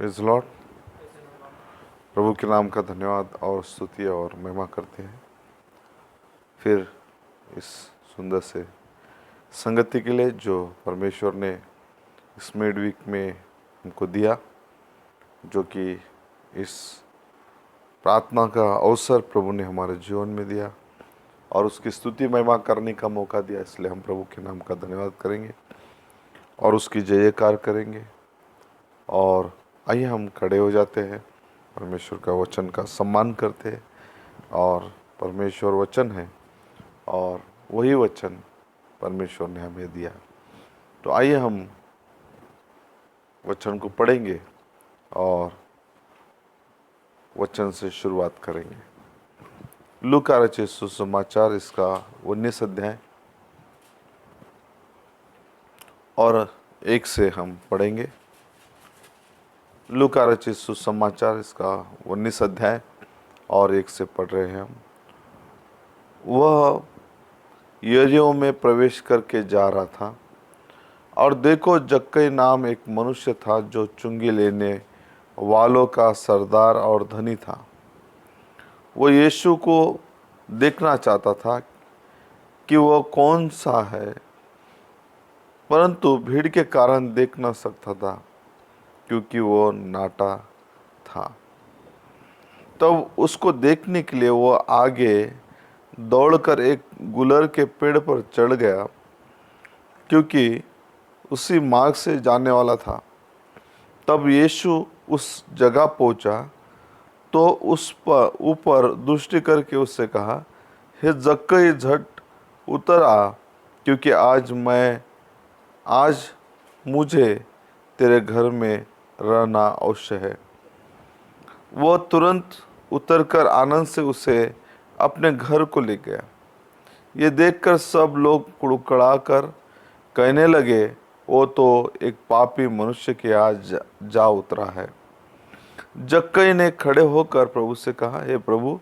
Praise the Lord. प्रभु के नाम का धन्यवाद और स्तुति और महिमा करते हैं फिर इस सुंदर से संगति के लिए जो परमेश्वर ने इस मिड वीक में हमको दिया, जो कि इस प्रार्थना का अवसर प्रभु ने हमारे जीवन में दिया और उसकी स्तुति महिमा करने का मौका दिया। इसलिए हम प्रभु के नाम का धन्यवाद करेंगे और उसकी जय जयकार करेंगे। और आइए हम खड़े हो जाते हैं, परमेश्वर का वचन का सम्मान करते हैं। और परमेश्वर वचन है और वही वचन परमेश्वर ने हमें दिया। तो आइए हम वचन को पढ़ेंगे और वचन से शुरुआत करेंगे। लूका रचित सुसमाचार इसका 19 अध्याय और 1 से हम पढ़ेंगे। लूका रचित सुसमाचार इसका 19 अध्याय और 1 से पढ़ रहे हैं हम। वह यरीहो में प्रवेश करके जा रहा था और देखो, जक्कई नाम एक मनुष्य था जो चुंगी लेने वालों का सरदार और धनी था। वो यीशु को देखना चाहता था कि वह कौन सा है, परंतु भीड़ के कारण देख न सकता था क्योंकि वो नाटा था। तब उसको देखने के लिए वो आगे दौड़कर एक गुलर के पेड़ पर चढ़ गया, क्योंकि उसी मार्ग से जाने वाला था। तब यीशु उस जगह पहुंचा तो उस पर ऊपर दृष्टि करके उससे कहा, हे जक्कई, झट उतर आ, क्योंकि आज मुझे तेरे घर में रहना अवश्य है। वो तुरंत उतरकर आनंद से उसे अपने घर को ले गया। ये देखकर सब लोग कुड़कुड़ा कर कहने लगे, वो तो एक पापी मनुष्य के आज जा उतरा है। जक्कई ने खड़े होकर प्रभु से कहा, हे प्रभु,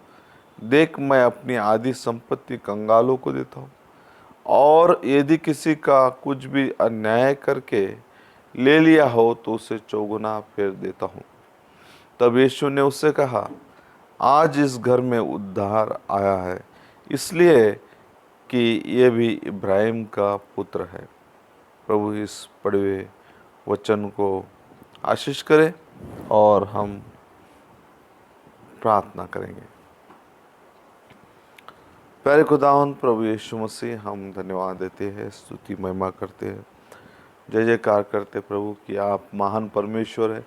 देख, मैं अपनी आधी संपत्ति कंगालों को देता हूँ, और यदि किसी का कुछ भी अन्याय करके ले लिया हो तो उसे चौगुना फेर देता हूँ। तब यीशु ने उससे कहा, आज इस घर में उद्धार आया है, इसलिए कि ये भी इब्राहिम का पुत्र है। प्रभु इस पढ़े हुए वचन को आशीष करे और हम प्रार्थना करेंगे। प्यारे खुदावंद प्रभु यीशु मसीह, हम धन्यवाद देते हैं, स्तुति महिमा करते हैं, जय जयकार करते प्रभु कि आप महान परमेश्वर है।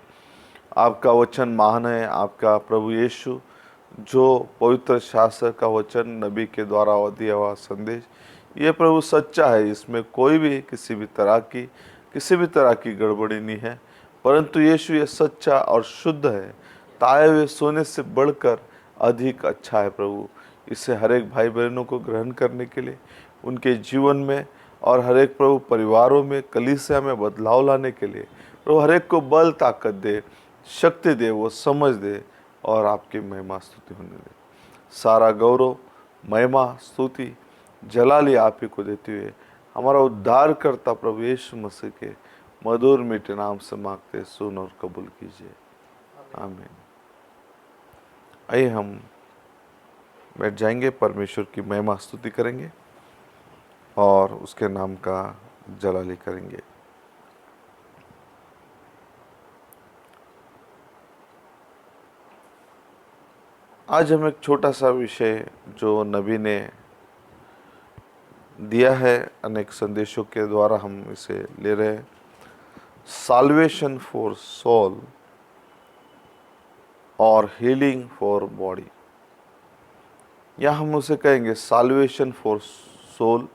आपका वचन महान है। आपका प्रभु यीशु जो पवित्र शास्त्र का वचन नबी के द्वारा दिया हुआ संदेश, ये प्रभु सच्चा है। इसमें कोई भी किसी भी तरह की गड़बड़ी नहीं है, परंतु यीशु ये सच्चा और शुद्ध है, ताए हुए सोने से बढ़कर अधिक अच्छा है। प्रभु इसे हर एक भाई बहनों को ग्रहण करने के लिए, उनके जीवन में और हर एक प्रभु परिवारों में, कलीसिया में बदलाव लाने के लिए प्रभु हर एक को बल ताकत दे, शक्ति दे, वो समझ दे और आपकी महिमा स्तुति होने दे। सारा गौरव, महिमा, स्तुति, जलाली आप ही को देते हुए हमारा उद्धार करता प्रभु यीशु मसीह के मधुर मीठे नाम से मांगते, सुन और कबूल कीजिए, आमीन। आइए हम बैठ जाएंगे, परमेश्वर की महिमा स्तुति करेंगे और उसके नाम का जलाली करेंगे। आज हम एक छोटा सा विषय जो नबी ने दिया है, अनेक संदेशों के द्वारा हम इसे ले रहे हैं। साल्वेशन फॉर सोल और हीलिंग फॉर बॉडी, या हम उसे कहेंगे salvation for soul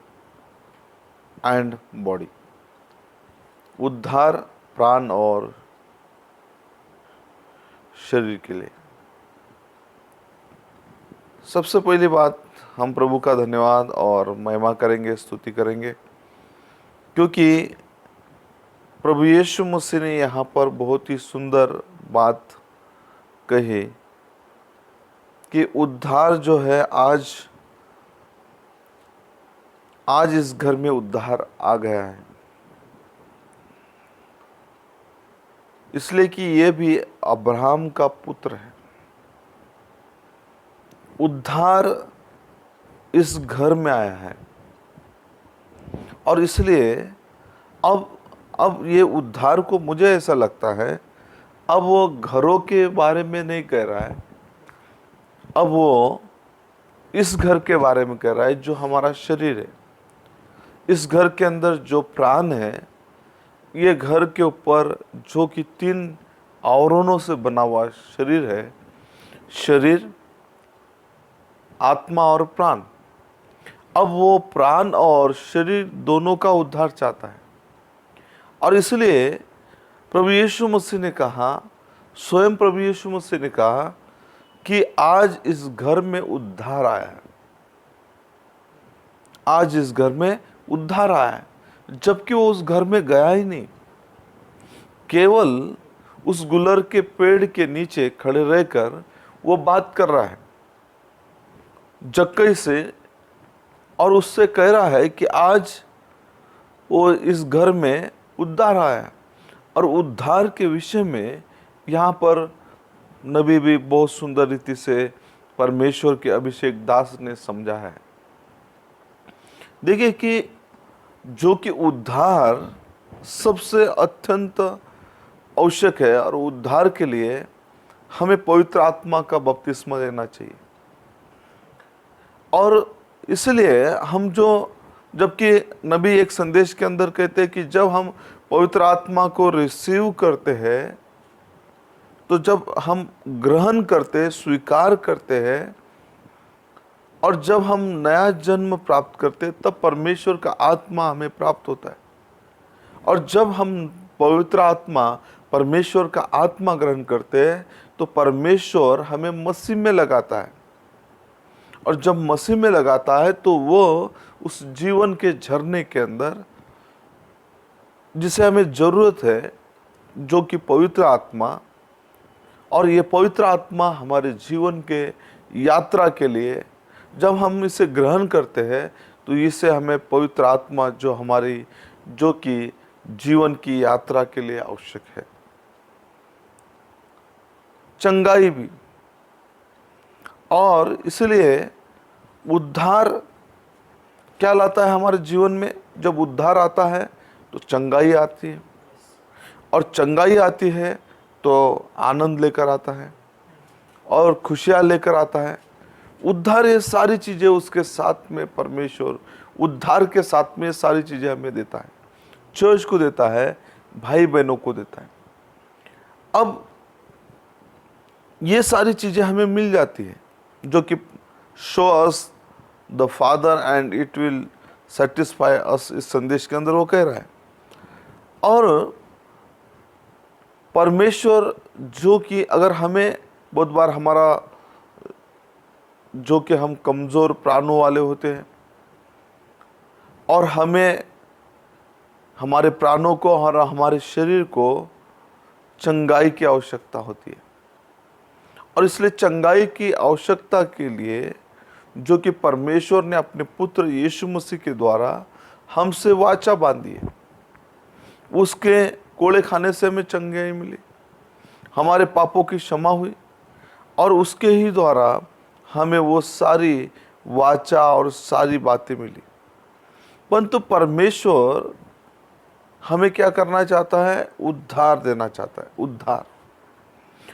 and body, उद्धार प्राण और शरीर के लिए। सबसे पहली बात, हम प्रभु का धन्यवाद और महिमा करेंगे, स्तुति करेंगे, क्योंकि प्रभु यीशु मसीह ने यहाँ पर बहुत ही सुंदर बात कही कि उद्धार जो है, आज इस घर में उद्धार आ गया है। इसलिए कि ये भी अब्राहम का पुत्र है। उद्धार इस घर में आया है और इसलिए अब ये उद्धार को मुझे ऐसा लगता है अब वो घरों के बारे में नहीं कह रहा है, अब वो इस घर के बारे में कह रहा है जो हमारा शरीर है। इस घर के अंदर जो प्राण है, ये घर के ऊपर जो कि 3 आवरणों से बना हुआ शरीर है, शरीर, आत्मा और प्राण। अब वो प्राण और शरीर दोनों का उद्धार चाहता है और इसलिए प्रभु यीशु मसीह ने कहा, स्वयं प्रभु यीशु मसीह ने कहा कि आज इस घर में उद्धार आया है, आज इस घर में उद्धार आया है। जबकि वो उस घर में गया ही नहीं, केवल उस गुलर के पेड़ के नीचे खड़े रहकर वो बात कर रहा है जक्कई से और उससे कह रहा है कि आज वो इस घर में उद्धार आया है। और उद्धार के विषय में यहाँ पर नबी भी बहुत सुंदर रीति से परमेश्वर के अभिषेक दास ने समझा है। देखिए कि जो कि उद्धार सबसे अत्यंत आवश्यक है और उद्धार के लिए हमें पवित्र आत्मा का बपतिस्मा लेना चाहिए। और इसलिए हम जबकि नबी एक संदेश के अंदर कहते हैं कि जब हम पवित्र आत्मा को रिसीव करते हैं, तो जब हम ग्रहण करते हैं, स्वीकार करते हैं और जब हम नया जन्म प्राप्त करते हैं, तब परमेश्वर का आत्मा हमें प्राप्त होता है। और जब हम पवित्र आत्मा, परमेश्वर का आत्मा ग्रहण करते हैं, तो परमेश्वर हमें मसीह में लगाता है और जब मसीह में लगाता है तो वो उस जीवन के झरने के अंदर जिसे हमें जरूरत है, जो कि पवित्र आत्मा, और ये पवित्र आत्मा हमारे जीवन के यात्रा के लिए जब हम इसे ग्रहण करते हैं तो इससे हमें पवित्र आत्मा जो कि जीवन की यात्रा के लिए आवश्यक है। चंगाई भी, और इसलिए उद्धार क्या लाता है हमारे जीवन में? जब उद्धार आता है तो चंगाई आती है और चंगाई आती है तो आनंद लेकर आता है और खुशियाँ लेकर आता है। उद्धार, ये सारी चीज़ें उसके साथ में परमेश्वर उद्धार के साथ में सारी चीज़ें हमें देता है, चर्च को देता है, भाई बहनों को देता है। अब ये सारी चीज़ें हमें मिल जाती है जो कि show us the father and it will satisfy us, इस संदेश के अंदर वो कह रहा है। और परमेश्वर जो कि अगर हमें बहुत बार हमारा जो कि हम कमज़ोर प्राणों वाले होते हैं और हमें हमारे प्राणों को और हमारे शरीर को चंगाई की आवश्यकता होती है और इसलिए चंगाई की आवश्यकता के लिए जो कि परमेश्वर ने अपने पुत्र यीशु मसीह के द्वारा हमसे वाचा बांधी है, उसके कोड़े खाने से हमें चंगाई मिली, हमारे पापों की क्षमा हुई और उसके ही द्वारा हमें वो सारी वाचा और सारी बातें मिली। परंतु परमेश्वर हमें क्या करना चाहता है? उद्धार देना चाहता है, उद्धार।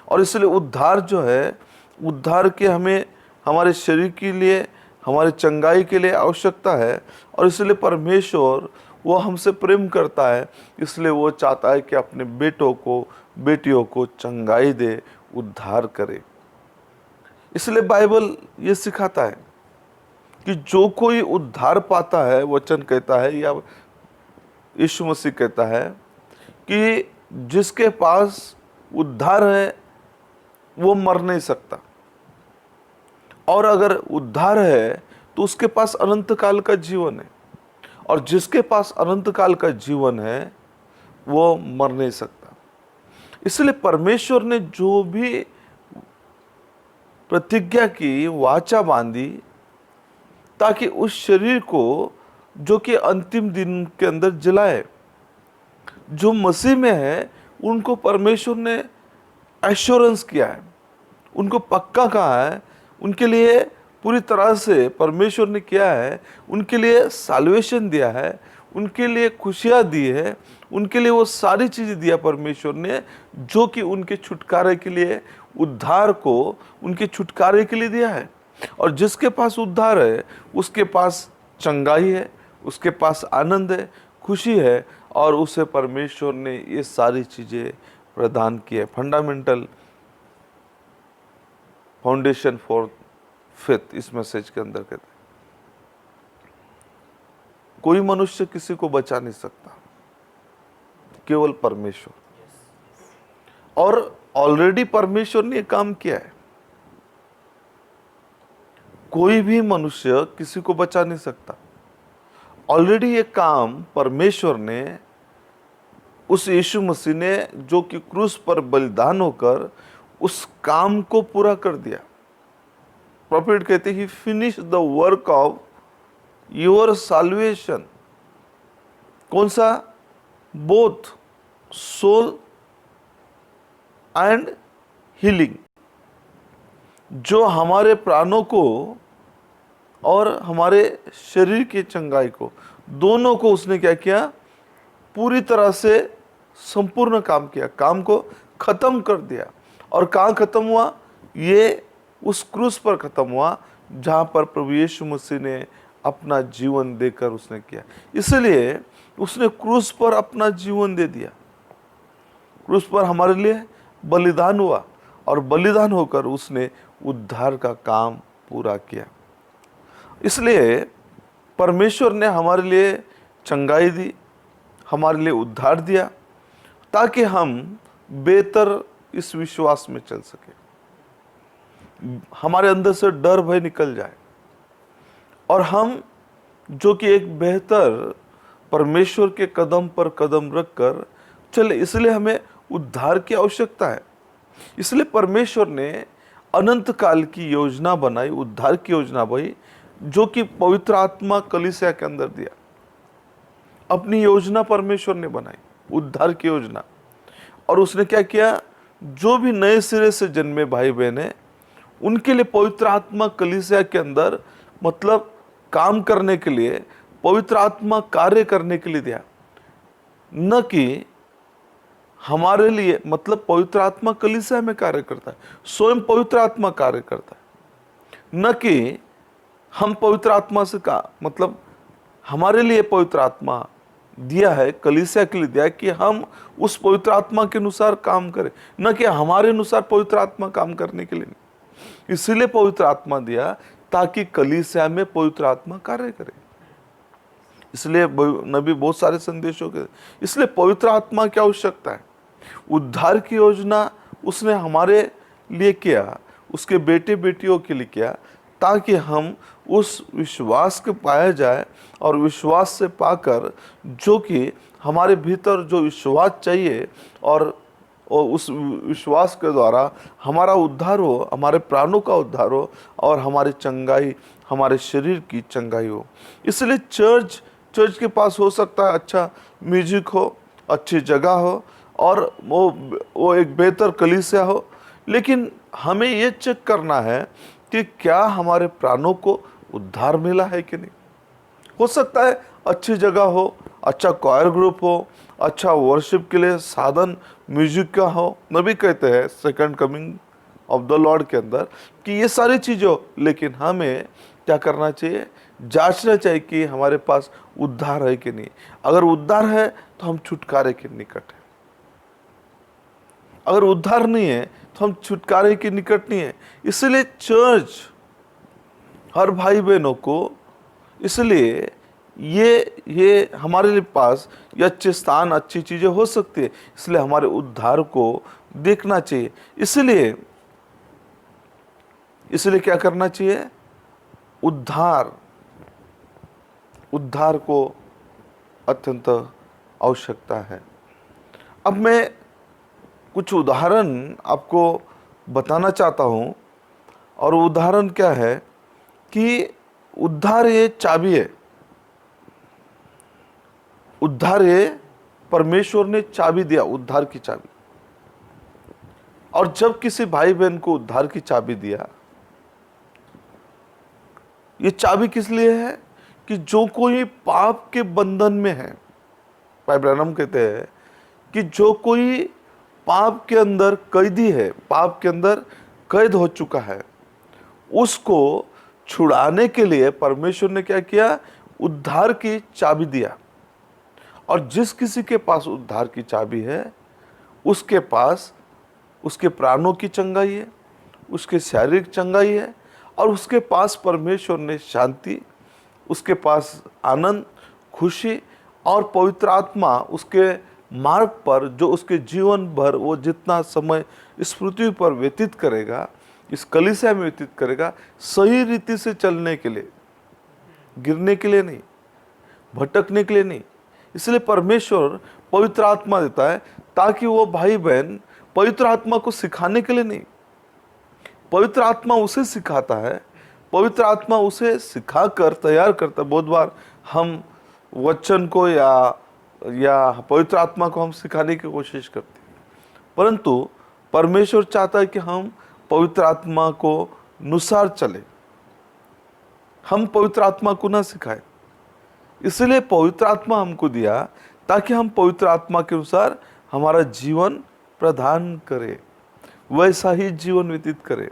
और इसलिए उद्धार जो है, उद्धार के हमें हमारे शरीर के लिए, हमारे चंगाई के लिए आवश्यकता है और इसलिए परमेश्वर वो हमसे प्रेम करता है, इसलिए वो चाहता है कि अपने बेटों को, बेटियों को चंगाई दे, उद्धार करे। इसलिए बाइबल ये सिखाता है कि जो कोई उद्धार पाता है, वचन कहता है या यीशु मसीह कहता है कि जिसके पास उद्धार है वो मर नहीं सकता, और अगर उद्धार है तो उसके पास अनंत काल का जीवन है, और जिसके पास अनंत काल का जीवन है वो मर नहीं सकता। इसलिए परमेश्वर ने जो भी प्रतिज्ञा की, वाचा बांधी, ताकि उस शरीर को जो कि अंतिम दिन के अंदर जलाए, जो मसीह में है उनको परमेश्वर ने एश्योरेंस किया है, उनको पक्का कहा है, उनके लिए पूरी तरह से परमेश्वर ने किया है, उनके लिए साल्वेशन दिया है, उनके लिए खुशियाँ दी है, उनके लिए वो सारी चीज़ें दिया परमेश्वर ने जो कि उनके छुटकारे के लिए, उद्धार को उनके छुटकारे के लिए दिया है। और जिसके पास उद्धार है उसके पास चंगाई है, उसके पास आनंद है, खुशी है, और उसे परमेश्वर ने ये सारी चीज़ें प्रदान की है। फंडामेंटल फाउंडेशन फॉर फेथ इस मैसेज के अंदर कहते हैं। कोई मनुष्य किसी को बचा नहीं सकता, केवल परमेश्वर। और ऑलरेडी परमेश्वर ने काम किया है। कोई भी मनुष्य किसी को बचा नहीं सकता। ऑलरेडी ये काम परमेश्वर ने, उस यीशु मसीह ने जो कि क्रूस पर बलिदान होकर उस काम को पूरा कर दिया। प्रॉफिट कहते ही finish the work of your salvation. कौन सा? Both soul and healing. जो हमारे प्राणों को और हमारे शरीर की चंगाई को, दोनों को उसने क्या किया? पूरी तरह से संपूर्ण काम किया, काम को खत्म कर दिया। और कहाँ खत्म हुआ? ये उस क्रूस पर खत्म हुआ जहाँ पर प्रभु यीशु मसीह ने अपना जीवन देकर उसने किया। इसलिए उसने क्रूस पर अपना जीवन दे दिया। क्रूस पर हमारे लिए बलिदान हुआ और बलिदान होकर उसने उद्धार का काम पूरा किया। इसलिए परमेश्वर ने हमारे लिए चंगाई दी, हमारे लिए उद्धार दिया, ताकि हम बेहतर इस विश्वास में चल सके, हमारे अंदर से डर भय निकल जाए और हम जो कि एक बेहतर परमेश्वर के कदम पर कदम रखकर चले। इसलिए हमें उद्धार की आवश्यकता है। इसलिए परमेश्वर ने अनंत काल की योजना बनाई, उद्धार की योजना बनाई, जो कि पवित्र आत्मा कलीसिया के अंदर दिया। अपनी योजना परमेश्वर ने बनाई, उद्धार की योजना। और उसने क्या किया? जो भी नए सिरे से जन्मे भाई बहन है उनके लिए पवित्र आत्मा कलीसिया के अंदर, मतलब काम करने के लिए, पवित्र आत्मा कार्य करने के लिए दिया। न कि हमारे लिए, मतलब पवित्र आत्मा कलीसिया में कार्य करता है, स्वयं पवित्र आत्मा कार्य करता है। न कि हम पवित्र आत्मा से मतलब हमारे लिए पवित्र आत्मा दिया है, कलीसिया के लिए दिया है कि हम उस पवित्र आत्मा के अनुसार काम करें, न कि हमारे अनुसार पवित्र आत्मा काम करने के लिए नहीं। इसलिए पवित्र आत्मा दिया ताकि कलीसिया में पवित्र आत्मा कार्य करे। इसलिए नबी बहुत सारे संदेशों के, इसलिए पवित्र आत्मा की आवश्यकता है। उद्धार की योजना उसने हमारे लिए किया, उसके बेटे बेटियों के लिए किया, ताकि हम उस विश्वास के पाया जाए और विश्वास से पाकर जो कि हमारे भीतर जो विश्वास चाहिए और उस विश्वास के द्वारा हमारा उद्धार हो, हमारे प्राणों का उद्धार हो और हमारी चंगाई, हमारे शरीर की चंगाई हो। इसलिए चर्च के पास हो सकता है अच्छा म्यूजिक हो, अच्छी जगह हो और वो एक बेहतर कलीसिया हो, लेकिन हमें ये चेक करना है कि क्या हमारे प्राणों को उद्धार मिला है कि नहीं। हो सकता है अच्छी जगह हो, अच्छा क्वायर ग्रुप हो, अच्छा वर्शिप के लिए साधन म्यूजिक का हो। नबी कहते हैं second coming of the Lord के अंदर कि ये सारी चीज़ें हो, लेकिन हमें क्या करना चाहिए? जांचना चाहिए कि हमारे पास उद्धार है कि नहीं। अगर उद्धार है तो हम छुटकारे के निकट हैं, अगर उद्धार नहीं है तो हम छुटकारे के निकट नहीं है। इसलिए चर्च हर भाई बहनों को, इसलिए ये हमारे लिए पास ये अच्छे स्थान, अच्छी चीज़ें हो सकती है, इसलिए हमारे उद्धार को देखना चाहिए। इसलिए क्या करना चाहिए? उद्धार को अत्यंत आवश्यकता है। अब मैं कुछ उदाहरण आपको बताना चाहता हूँ, और उदाहरण क्या है कि उद्धार ये चाबी है, उद्धार ये परमेश्वर ने चाबी दिया, उद्धार की चाबी। और जब किसी भाई बहन को उद्धार की चाबी दिया, ये चाबी किस लिए है? कि जो कोई पाप के बंधन में है, भाई ब्रैनम कहते हैं कि जो कोई पाप के अंदर कैदी है, पाप के अंदर कैद हो चुका है, उसको छुड़ाने के लिए परमेश्वर ने क्या किया? उद्धार की चाबी दिया। और जिस किसी के पास उद्धार की चाबी है, उसके पास उसके प्राणों की चंगाई है, उसके शारीरिक चंगाई है, और उसके पास परमेश्वर ने शांति, उसके पास आनंद, खुशी और पवित्र आत्मा उसके मार्ग पर, जो उसके जीवन भर वो जितना समय इस पृथ्वी पर व्यतीत करेगा, इस कलीसिया में व्यतीत करेगा, सही रीति से चलने के लिए, गिरने के लिए नहीं, भटकने के लिए नहीं। इसलिए परमेश्वर पवित्र आत्मा देता है, ताकि वो भाई बहन पवित्र आत्मा को सिखाने के लिए नहीं, पवित्र आत्मा उसे सिखाता है, पवित्र आत्मा उसे सिखाकर तैयार करता है। बहुत बार हम वचन को या पवित्र आत्मा को हम सिखाने की कोशिश करते हैं, परंतु परमेश्वर चाहता है कि हम पवित्र आत्मा को अनुसार चले, हम पवित्र आत्मा को ना सिखाएं। इसलिए पवित्र आत्मा हमको दिया, ताकि हम पवित्र आत्मा के अनुसार हमारा जीवन प्रदान करें, वैसा ही जीवन व्यतीत करें।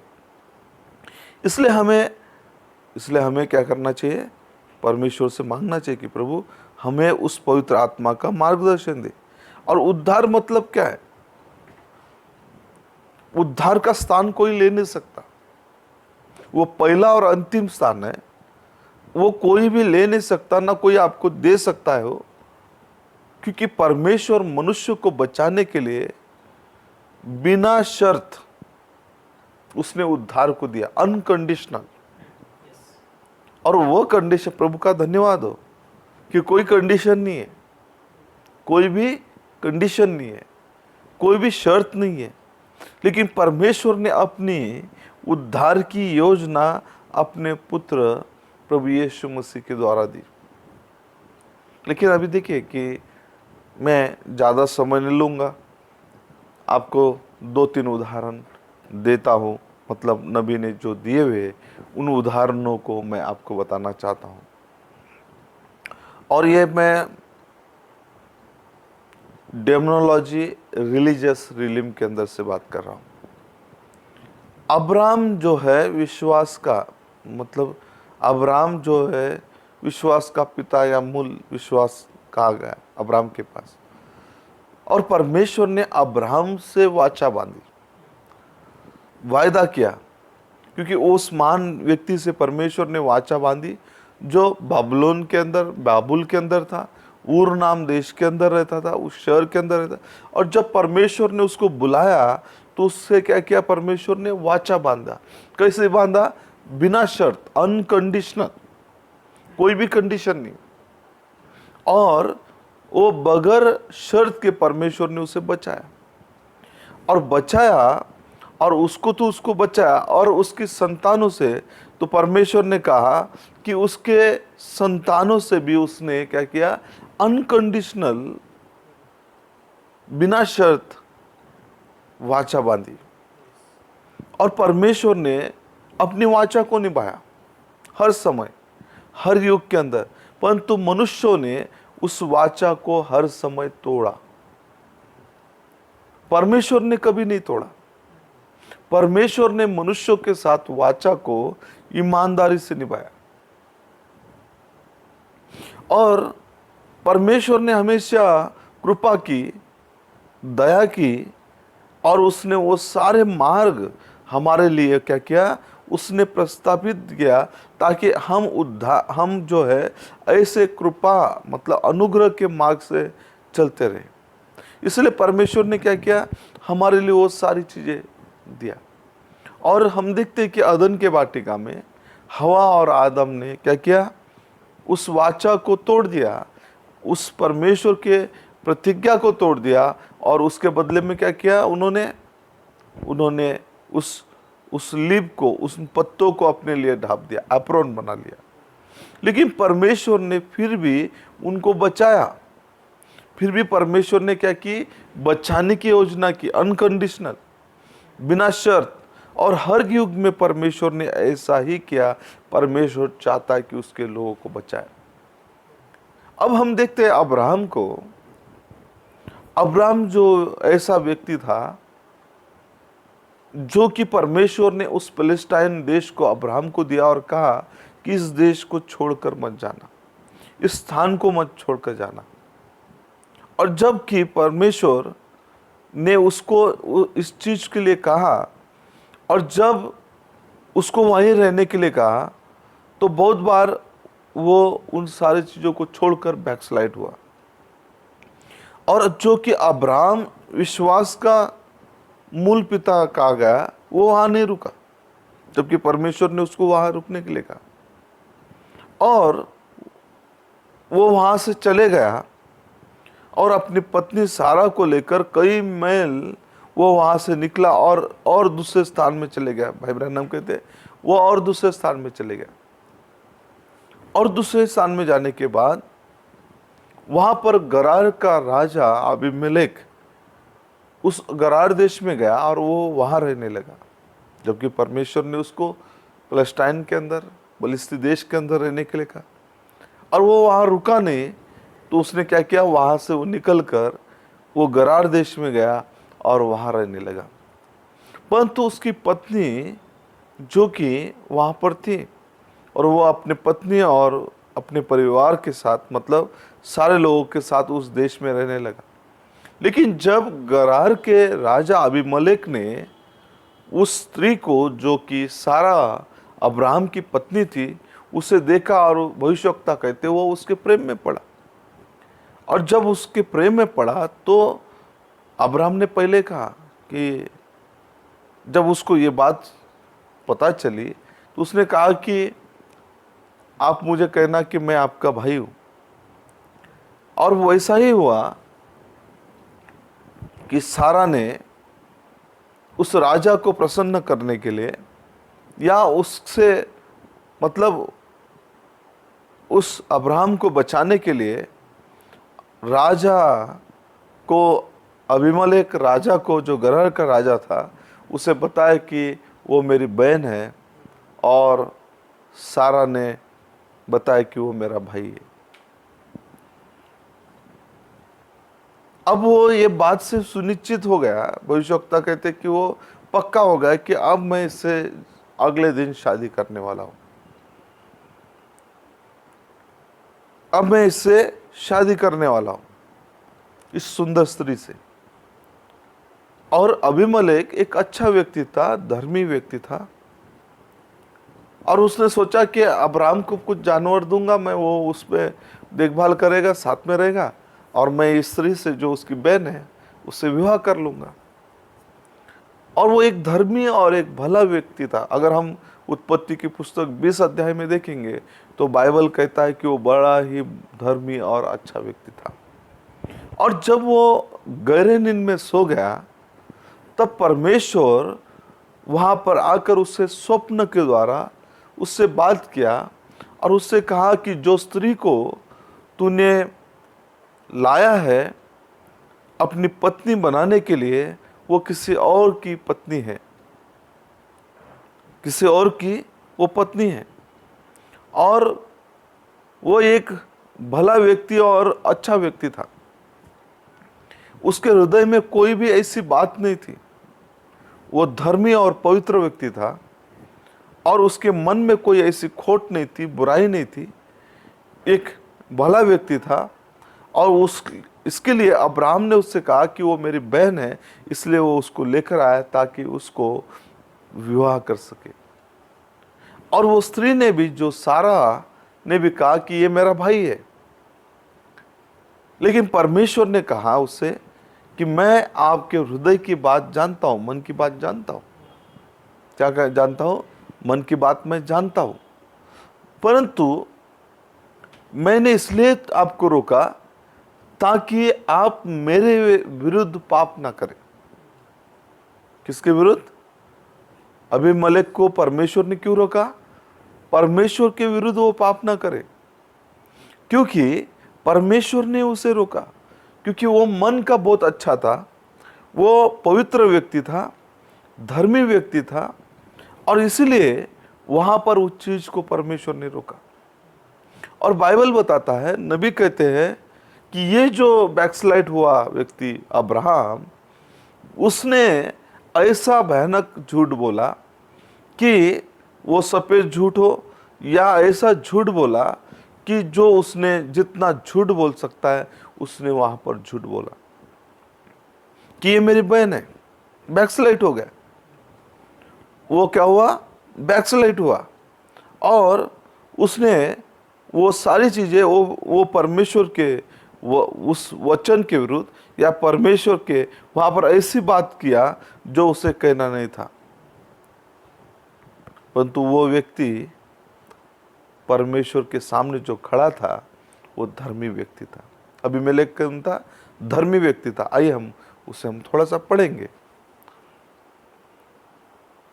इसलिए हमें क्या करना चाहिए? परमेश्वर से मांगना चाहिए कि प्रभु हमें उस पवित्र आत्मा का मार्गदर्शन दे। और उद्धार मतलब क्या है? उद्धार का स्थान कोई ले नहीं सकता, वो पहला और अंतिम स्थान है, वो कोई भी ले नहीं सकता, ना कोई आपको दे सकता है वो। क्योंकि परमेश्वर मनुष्य को बचाने के लिए बिना शर्त उसने उद्धार को दिया, अनकंडीशनल। और वो कंडीशन, प्रभु का धन्यवाद हो कि कोई कंडीशन नहीं है, कोई भी कंडीशन नहीं है, कोई भी शर्त नहीं है। लेकिन परमेश्वर ने अपनी उद्धार की योजना अपने पुत्र प्रभु यीशु मसीह के द्वारा दी। लेकिन अभी देखिए कि मैं ज़्यादा समय नहीं लूँगा, आपको 2-3 उदाहरण देता हूँ, मतलब नबी ने जो दिए हुए उन उदाहरणों को मैं आपको बताना चाहता हूँ। और ये मैं डेमोनोलॉजी, रिलीजियस रिलिम के अंदर से बात कर रहा हूँ। अब्राहम जो है विश्वास का, मतलब अब्राहम जो है विश्वास का पिता या मूल विश्वास कहा गया अब्राहम के पास। और परमेश्वर ने अब्राहम से वाचा बांधी, वायदा किया, क्योंकि उस महान व्यक्ति से परमेश्वर ने वाचा बांधी जो बाबुल के अंदर था, ऊर नाम देश के अंदर रहता था, उस शहर के अंदर रहता। और जब परमेश्वर ने उसको बुलाया तो उससे क्या किया? परमेश्वर ने वाचा बांधा। कैसे बांधा? बिना शर्त, अनकंडीशनल, कोई भी कंडीशन नहीं। और वो बगैर शर्त के परमेश्वर ने उसे बचाया, और उसको बचाया। और उसकी संतानों से तो परमेश्वर ने कहा कि उसके संतानों से भी उसने क्या किया? अनकंडीशनल, बिना शर्त वाचा बांधी। और परमेश्वर ने अपनी वाचा को निभाया हर समय, हर युग के अंदर, परंतु मनुष्यों ने उस वाचा को हर समय तोड़ा। परमेश्वर ने कभी नहीं तोड़ा। परमेश्वर ने मनुष्यों के साथ वाचा को ईमानदारी से निभाया। और परमेश्वर ने हमेशा कृपा की, दया की, और उसने वो सारे मार्ग हमारे लिए क्या किया? उसने प्रस्तावित किया, ताकि हम जो है ऐसे कृपा, मतलब अनुग्रह के मार्ग से चलते रहे। इसलिए परमेश्वर ने क्या किया? हमारे लिए वो सारी चीज़ें दिया। और हम देखते हैं कि अदन के वाटिका में हवा और आदम ने क्या किया? उस वाचा को तोड़ दिया, उस परमेश्वर के प्रतिज्ञा को तोड़ दिया। और उसके बदले में क्या किया? उन्होंने उस लीफ को, उस पत्तों को अपने लिए ढाप दिया, एप्रोन बना लिया। लेकिन परमेश्वर ने फिर भी उनको बचाया। फिर भी परमेश्वर ने क्या की, बचाने की योजना की, अनकंडीशनल, बिना शर्त। और हर युग में परमेश्वर ने ऐसा ही किया। परमेश्वर चाहता है कि उसके लोगों को बचाए। अब हम देखते हैं अब्राहम को। अब्राहम जो ऐसा व्यक्ति था जो कि परमेश्वर ने उस पैलेस्टाइन देश को अब्राहम को दिया और कहा कि इस देश को छोड़कर मत जाना, इस स्थान को मत छोड़कर जाना। और जब कि परमेश्वर ने उसको इस चीज के लिए कहा और जब उसको वहीं रहने के लिए कहा, तो बहुत बार वो उन सारी चीजों को छोड़कर बैकस्लाइड हुआ। और जो कि अब्राहम विश्वास का मूल पिता कहा गया, वो वहां नहीं रुका, जबकि परमेश्वर ने उसको वहां रुकने के लिए कहा। और वो वहां से चले गया और अपनी पत्नी सारा को लेकर कई मील वो वहां से निकला और दूसरे स्थान में चले गया। भाई ब्रह्मम कहते वो और दूसरे स्थान में चले गया। और दूसरे स्थान में जाने के बाद वहां पर गरार का राजा अबीमेलेक उस गरार देश में गया और वो वहां रहने लगा, जबकि परमेश्वर ने उसको पैलेस्टाइन के अंदर, बलिस्ती देश के अंदर रहने के लिए कहा। और वो वहां रुका नहीं, तो उसने क्या किया, वहां से वो निकलकर वो गरार देश में गया और वहां रहने लगा। परंतु उसकी पत्नी जो कि वहां पर थी, और वो अपने पत्नी और अपने परिवार के साथ, मतलब सारे लोगों के साथ उस देश में रहने लगा। लेकिन जब गरार के राजा अबीमेलेक ने उस स्त्री को, जो कि सारा अब्राहम की पत्नी थी, उसे देखा और भविष्यवक्ता कहते वो उसके प्रेम में पड़ा। और जब उसके प्रेम में पड़ा तो अब्राहम ने पहले कहा कि जब उसको ये बात पता चली तो उसने कहा कि आप मुझे कहना कि मैं आपका भाई हूं। और वैसा ही हुआ कि सारा ने उस राजा को प्रसन्न करने के लिए, या उससे मतलब उस अब्राहम को बचाने के लिए, राजा को, अबीमेलेक राजा को, जो गरार का राजा था, उसे बताया कि वो मेरी बहन है, और सारा ने बताया कि वो मेरा भाई है। अब वो ये बात से सुनिश्चित हो गया, भविष्यवक्ता कहते कि वो पक्का हो गया कि अब मैं इससे अगले दिन शादी करने वाला हूं, अब मैं इससे शादी करने वाला हूं, इस सुंदर स्त्री से। और अबीमेलेक एक अच्छा व्यक्ति था, धर्मी व्यक्ति था, और उसने सोचा कि अब्राहम को कुछ जानवर दूंगा मैं, वो उस पर देखभाल करेगा, साथ में रहेगा, और मैं इस स्त्री से जो उसकी बहन है उससे विवाह कर लूंगा। और वो एक धर्मी और एक भला व्यक्ति था। अगर हम उत्पत्ति की पुस्तक 20 अध्याय में देखेंगे तो बाइबल कहता है कि वो बड़ा ही धर्मी और अच्छा व्यक्ति था। और जब वो गहरे नींद में सो गया, तब परमेश्वर वहां पर आकर उससे स्वप्न के द्वारा उससे बात किया और उससे कहा कि जो स्त्री को तूने लाया है अपनी पत्नी बनाने के लिए, वो किसी और की पत्नी है, किसी और की वो पत्नी है। और वो एक भला व्यक्ति और अच्छा व्यक्ति था। उसके हृदय में कोई भी ऐसी बात नहीं थी। वो धर्मी और पवित्र व्यक्ति था और उसके मन में कोई ऐसी खोट नहीं थी, बुराई नहीं थी। एक भला व्यक्ति था। और इसके लिए अब्राहम ने उससे कहा कि वो मेरी बहन है, इसलिए वो उसको लेकर आया ताकि उसको विवाह कर सके। और वो स्त्री ने भी, जो सारा ने भी कहा कि ये मेरा भाई है। लेकिन परमेश्वर ने कहा उससे कि मैं आपके हृदय की बात जानता हूं, मन की बात जानता हूं। क्या जानता हूं? मन की बात मैं जानता हूं, परंतु मैंने इसलिए आपको रोका ताकि आप मेरे विरुद्ध पाप ना करें। किसके विरुद्ध? अबीमेलेक को परमेश्वर ने क्यों रोका? परमेश्वर के विरुद्ध वो पाप ना करे, क्योंकि परमेश्वर ने उसे रोका। क्योंकि वो मन का बहुत अच्छा था, वो पवित्र व्यक्ति था, धर्मी व्यक्ति था, और इसीलिए वहां पर उस चीज को परमेश्वर ने रोका। और बाइबल बताता है, नबी कहते हैं कि ये जो बैकस्लाइड हुआ व्यक्ति अब्राहम, उसने ऐसा भयानक झूठ बोला कि वो सफेद झूठ हो या ऐसा झूठ बोला कि जो उसने जितना झूठ बोल सकता है उसने वहां पर झूठ बोला कि ये मेरी बहन है। बैकस्लाइड हो गया। वो क्या हुआ? बैकस्लाइड हुआ। और उसने वो सारी चीजें वो परमेश्वर के वो उस वचन के विरुद्ध या परमेश्वर के वहां पर ऐसी बात किया जो उसे कहना नहीं था। परंतु वो व्यक्ति परमेश्वर के सामने जो खड़ा था वो धर्मी व्यक्ति था। अबीमेलेक कौन था? धर्मी व्यक्ति था। आइए हम थोड़ा सा पढ़ेंगे।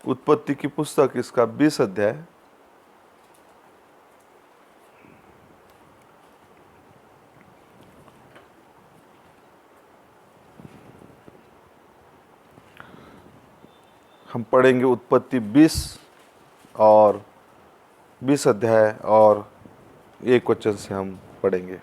उत्पत्ति की पुस्तक इसका 20 अध्याय, हम पढ़ेंगे उत्पत्ति 20 और 20 अध्याय और 1 वचन से हम पढ़ेंगे।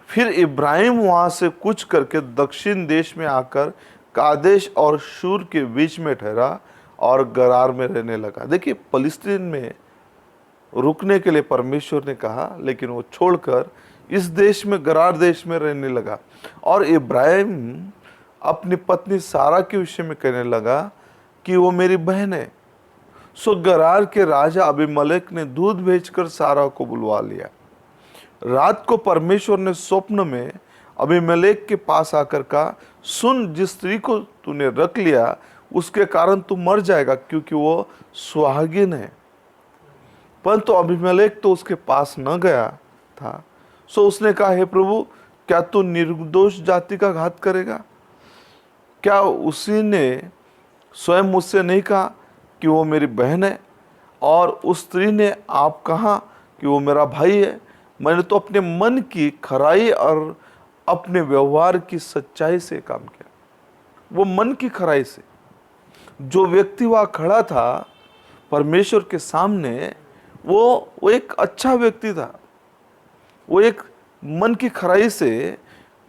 फिर इब्राहिम वहां से कूच करके दक्षिण देश में आकर कादेश और शूर के बीच में ठहरा और गरार में रहने लगा। देखिए, फलस्तीन में रुकने के लिए परमेश्वर ने कहा, लेकिन वो छोड़कर इस देश में, गरार देश में रहने लगा। और इब्राहिम अपनी पत्नी सारा के विषय में कहने लगा कि वो मेरी बहन है। सो गरार के राजा अबीमेलेक ने दूध भेजकर सारा को बुलवा लिया। रात को परमेश्वर ने स्वप्न में अबीमेलेक के पास आकर कहा, सुन, जिस स्त्री को तूने रख लिया उसके कारण तू मर जाएगा, क्योंकि वो सुहागिन है। परंतु अबीमेलेक तो उसके पास न गया था। सो उसने कहा, हे प्रभु, क्या तू निर्दोष जाति का घात करेगा? क्या उसी ने स्वयं मुझसे नहीं कहा कि वो मेरी बहन है? और उस स्त्री ने आप कहा कि वो मेरा भाई है। मैंने तो अपने मन की खराई और अपने व्यवहार की सच्चाई से काम किया। वो मन की खराई से, जो व्यक्ति वहां खड़ा था परमेश्वर के सामने, वो एक अच्छा व्यक्ति था। वो एक मन की खराई से,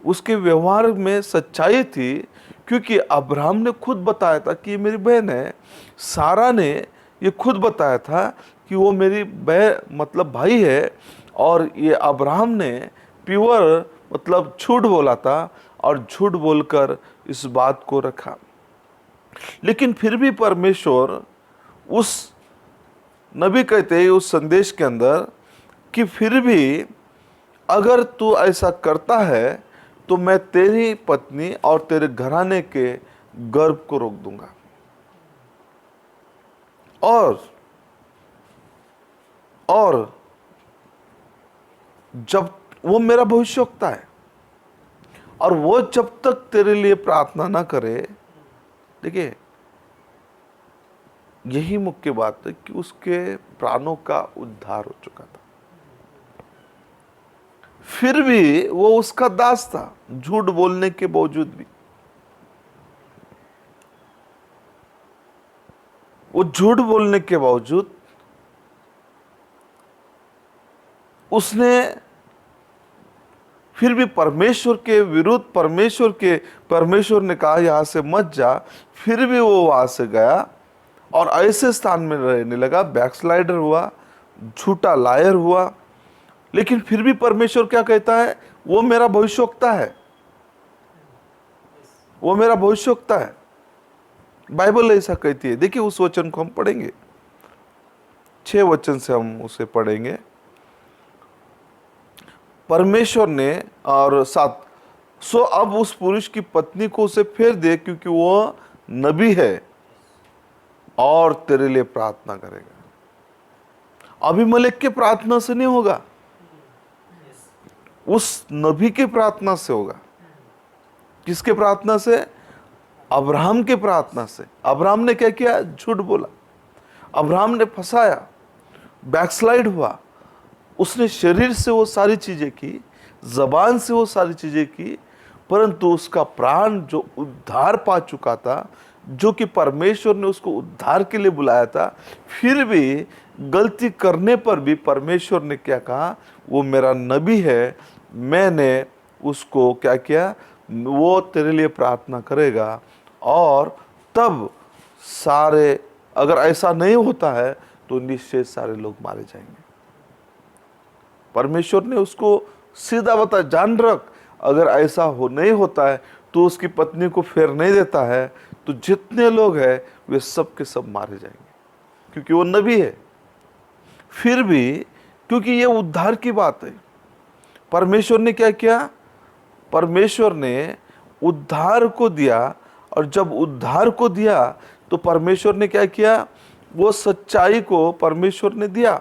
उसके व्यवहार में सच्चाई थी, क्योंकि अब्राहम ने खुद बताया था कि ये मेरी बहन है। सारा ने ये खुद बताया था कि वो मेरी बहन मतलब भाई है। और ये अब्राहम ने प्योर मतलब झूठ बोला था और झूठ बोलकर इस बात को रखा। लेकिन फिर भी परमेश्वर उस नबी कहते हैं उस संदेश के अंदर कि फिर भी अगर तू ऐसा करता है तो मैं तेरी पत्नी और तेरे घराने के गर्भ को रोक दूंगा। और जब वो मेरा भविष्यवक्ता है, और वो जब तक तेरे लिए प्रार्थना ना करे, देखिए यही मुख्य बात है कि उसके प्राणों का उद्धार हो चुका था। फिर भी वो उसका दास था, झूठ बोलने के बावजूद भी। वो झूठ बोलने के बावजूद उसने फिर भी परमेश्वर के विरुद्ध, परमेश्वर ने कहा यहां से मत जा, फिर भी वो वहां से गया और ऐसे स्थान में रहने लगा। बैकस्लाइडर हुआ, झूठा लायर हुआ। लेकिन फिर भी परमेश्वर क्या कहता है? वो मेरा भविष्यवक्ता है, वो मेरा भविष्यवक्ता है। बाइबल ऐसा कहती है। देखिए, उस वचन को हम पढ़ेंगे, 6 वचन से हम उसे पढ़ेंगे। परमेश्वर ने और 7, सो अब उस पुरुष की पत्नी को उसे फेर दे, क्योंकि वो नबी है और तेरे लिए प्रार्थना करेगा। अबीमेलेक के प्रार्थना से नहीं होगा, उस नबी के प्रार्थना से होगा। किसके प्रार्थना से? अब्राहम की प्रार्थना से। अब्राहम ने क्या किया? झूठ बोला, अब्राहम ने फंसाया, बैकस्लाइड हुआ। उसने शरीर से वो सारी चीजें की, जबान से वो सारी चीजें की, परंतु उसका प्राण जो उद्धार पा चुका था, जो कि परमेश्वर ने उसको उद्धार के लिए बुलाया था, फिर भी गलती करने पर भी परमेश्वर ने क्या कहा? वो मेरा नबी है, मैंने उसको क्या किया? वो तेरे लिए प्रार्थना करेगा। और तब सारे, अगर ऐसा नहीं होता है तो निश्चय सारे लोग मारे जाएंगे। परमेश्वर ने उसको सीधा बता, जान रख, अगर ऐसा हो नहीं होता है तो उसकी पत्नी को फेर नहीं देता है तो जितने लोग हैं वे सब के सब मारे जाएंगे, क्योंकि वो नबी है। फिर भी क्योंकि ये उद्धार की बात है, परमेश्वर ने क्या किया? परमेश्वर ने उद्धार को दिया, और जब उद्धार को दिया तो परमेश्वर ने क्या किया? वो सच्चाई को परमेश्वर ने दिया,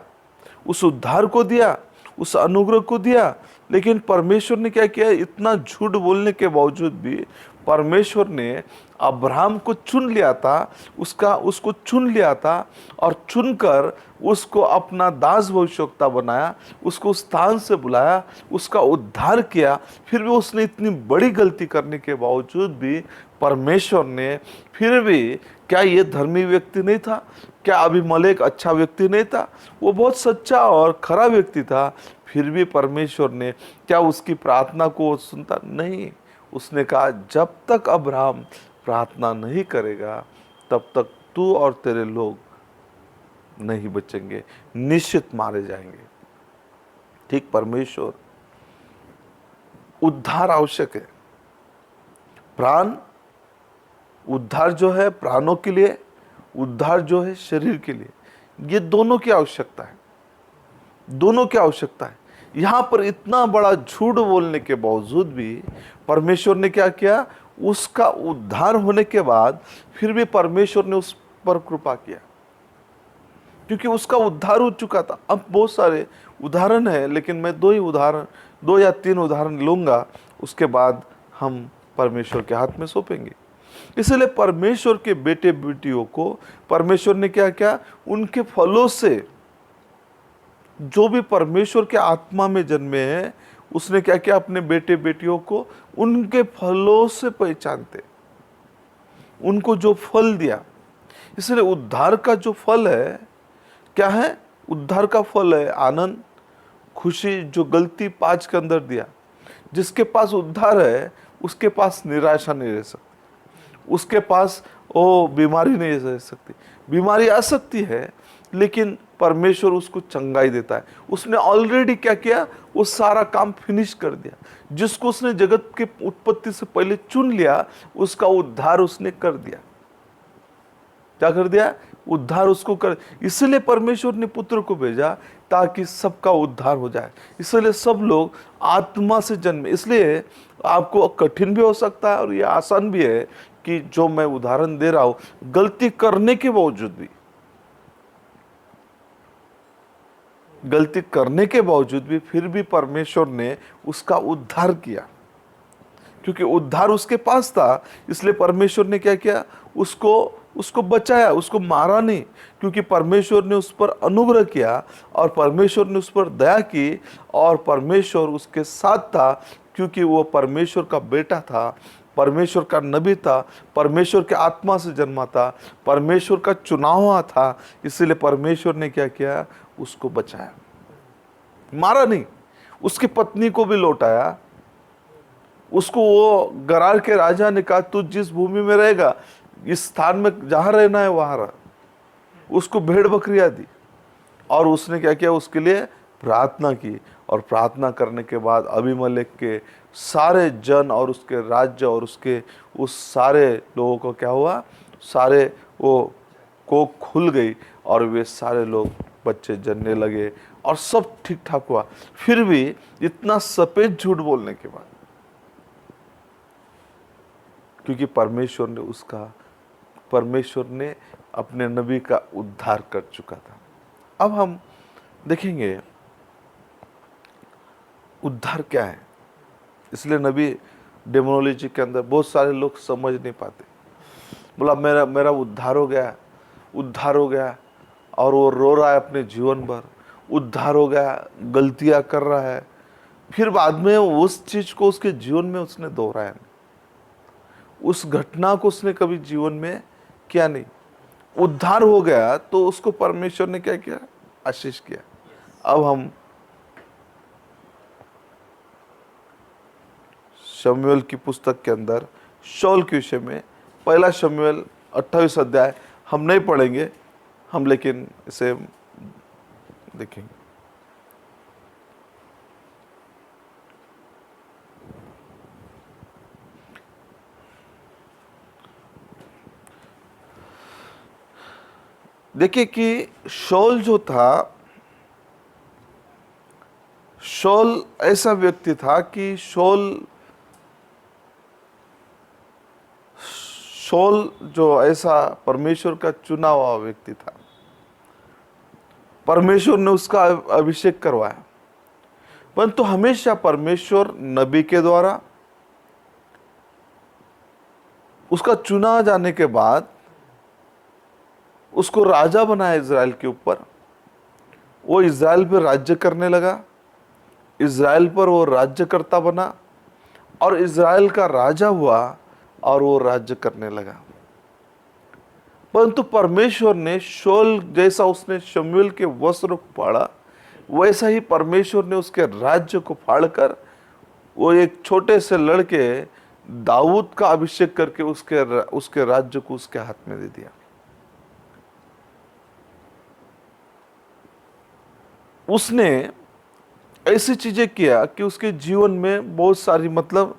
उस उद्धार को दिया, उस अनुग्रह को दिया। लेकिन परमेश्वर ने क्या किया? इतना झूठ बोलने के बावजूद भी परमेश्वर ने अब्राहम को चुन लिया था, उसको चुन लिया था, और चुनकर उसको अपना दास भविष्यवक्ता बनाया, उसको उस स्थान से बुलाया, उसका उद्धार किया। फिर भी उसने इतनी बड़ी गलती करने के बावजूद भी परमेश्वर ने फिर भी, क्या ये धर्मी व्यक्ति नहीं था? क्या अबीमेलेक अच्छा व्यक्ति नहीं था? वो बहुत सच्चा और खरा व्यक्ति था। फिर भी परमेश्वर ने क्या उसकी प्रार्थना को सुनता? नहीं। उसने कहा, जब तक अब्राहम प्रार्थना नहीं करेगा तब तक तू और तेरे लोग नहीं बचेंगे, निश्चित मारे जाएंगे। ठीक, परमेश्वर, उद्धार आवश्यक है। प्राण उद्धार जो है प्राणों के लिए, उद्धार जो है शरीर के लिए, ये दोनों की आवश्यकता है, दोनों की आवश्यकता है। यहां पर इतना बड़ा झूठ बोलने के बावजूद भी परमेश्वर ने क्या किया? उसका उद्धार होने के बाद फिर भी परमेश्वर ने उस पर कृपा किया, क्योंकि उसका उद्धार हो चुका था। अब बहुत सारे उदाहरण है, लेकिन मैं दो या तीन उदाहरण लूंगा, उसके बाद हम परमेश्वर के हाथ में सौंपेंगे। इसलिए परमेश्वर के बेटे बेटियों को परमेश्वर ने क्या किया? उनके फलों से, जो भी परमेश्वर के आत्मा में जन्मे हैं, उसने क्या किया? अपने बेटे बेटियों को उनके फलों से पहचानते, उनको जो फल दिया। इसलिए उद्धार का जो फल है क्या है? उद्धार का फल है आनंद, खुशी, जो गलती 5 के अंदर दिया। जिसके पास उद्धार है उसके पास निराशा नहीं रह सकती, उसके पास वो बीमारी नहीं रह सकती। बीमारी आ सकती है लेकिन परमेश्वर उसको चंगाई देता है। उसने ऑलरेडी क्या किया? वो सारा काम फिनिश कर दिया। जिसको उसने जगत के उत्पत्ति से पहले चुन लिया, उसका उद्धार उसने कर दिया। क्या कर दिया? उद्धार उसको कर। इसलिए परमेश्वर ने पुत्र को भेजा ताकि सबका उद्धार हो जाए। इसलिए सब लोग आत्मा से जन्मे। इसलिए आपको कठिन भी हो सकता है और ये आसान भी है कि जो मैं उदाहरण दे रहा हूं, गलती करने के बावजूद भी, गलती करने के बावजूद भी फिर भी परमेश्वर ने उसका उद्धार किया, क्योंकि उद्धार उसके पास था। इसलिए परमेश्वर ने क्या किया? उसको बचाया, उसको मारा नहीं, क्योंकि परमेश्वर ने उस पर अनुग्रह किया और परमेश्वर ने उस पर दया की और परमेश्वर उसके साथ था, क्योंकि वो परमेश्वर का बेटा था, परमेश्वर का नबी था, परमेश्वर के आत्मा से जन्मा था, परमेश्वर का चुनाव हुआ था। इसलिए परमेश्वर ने क्या किया? उसको बचाया, मारा नहीं। उसकी पत्नी को भी लौटाया। उसको वो गरार के राजा ने कहा, तू जिस भूमि में रहेगा, इस स्थान में जहां रहना है वहां रह। उसको भेड़ बकरियां दी और उसने क्या किया? उसके लिए प्रार्थना की। और प्रार्थना करने के बाद अबीमेलेक के सारे जन और उसके राज्य और उसके उस सारे लोगों को क्या हुआ? सारे वो कोख खुल गई और वे सारे लोग बच्चे जन्ने लगे और सब ठीक ठाक हुआ। फिर भी इतना सफेद झूठ बोलने के बाद, क्योंकि परमेश्वर ने अपने नबी का उद्धार कर चुका था। अब हम देखेंगे उद्धार क्या है। इसलिए नबी डेमोनोलॉजी के अंदर बहुत सारे लोग समझ नहीं पाते। बोला मेरा मेरा उद्धार हो गया, उद्धार हो गया, और वो रो रहा है अपने जीवन भर, उद्धार हो गया, गलतियां कर रहा है। फिर बाद में उस चीज को उसके जीवन में उसने दोहराया नहीं, उस घटना को उसने कभी जीवन में किया नहीं। उद्धार हो गया तो उसको परमेश्वर ने क्या किया? आशीष किया। अब हम शमूएल की पुस्तक के अंदर शाऊल के विषय में, पहला शमूएल 28 अध्याय हम नहीं पढ़ेंगे, हम लेकिन इसे देखेंगे। देखिए कि शाऊल जो था, शाऊल ऐसा व्यक्ति था कि शाऊल जो ऐसा परमेश्वर का चुना हुआ व्यक्ति था, परमेश्वर ने उसका अभिषेक करवाया। परंतु हमेशा परमेश्वर नबी के द्वारा, उसका चुना जाने के बाद उसको राजा बनाया इज़राइल के ऊपर। वो इज़राइल पर राज्य करने लगा, इज़राइल पर वो राज्य करता बना और इज़राइल का राजा हुआ और वो राज्य करने लगा। परंतु परमेश्वर ने शाऊल जैसा उसने शमूएल के वस्त्र को फाड़ा, वैसा ही परमेश्वर ने उसके राज्य को फाड़कर वो एक छोटे से लड़के दाऊद का अभिषेक करके उसके राज्य को उसके हाथ में दे दिया। उसने ऐसी चीजें किया कि उसके जीवन में बहुत सारी, मतलब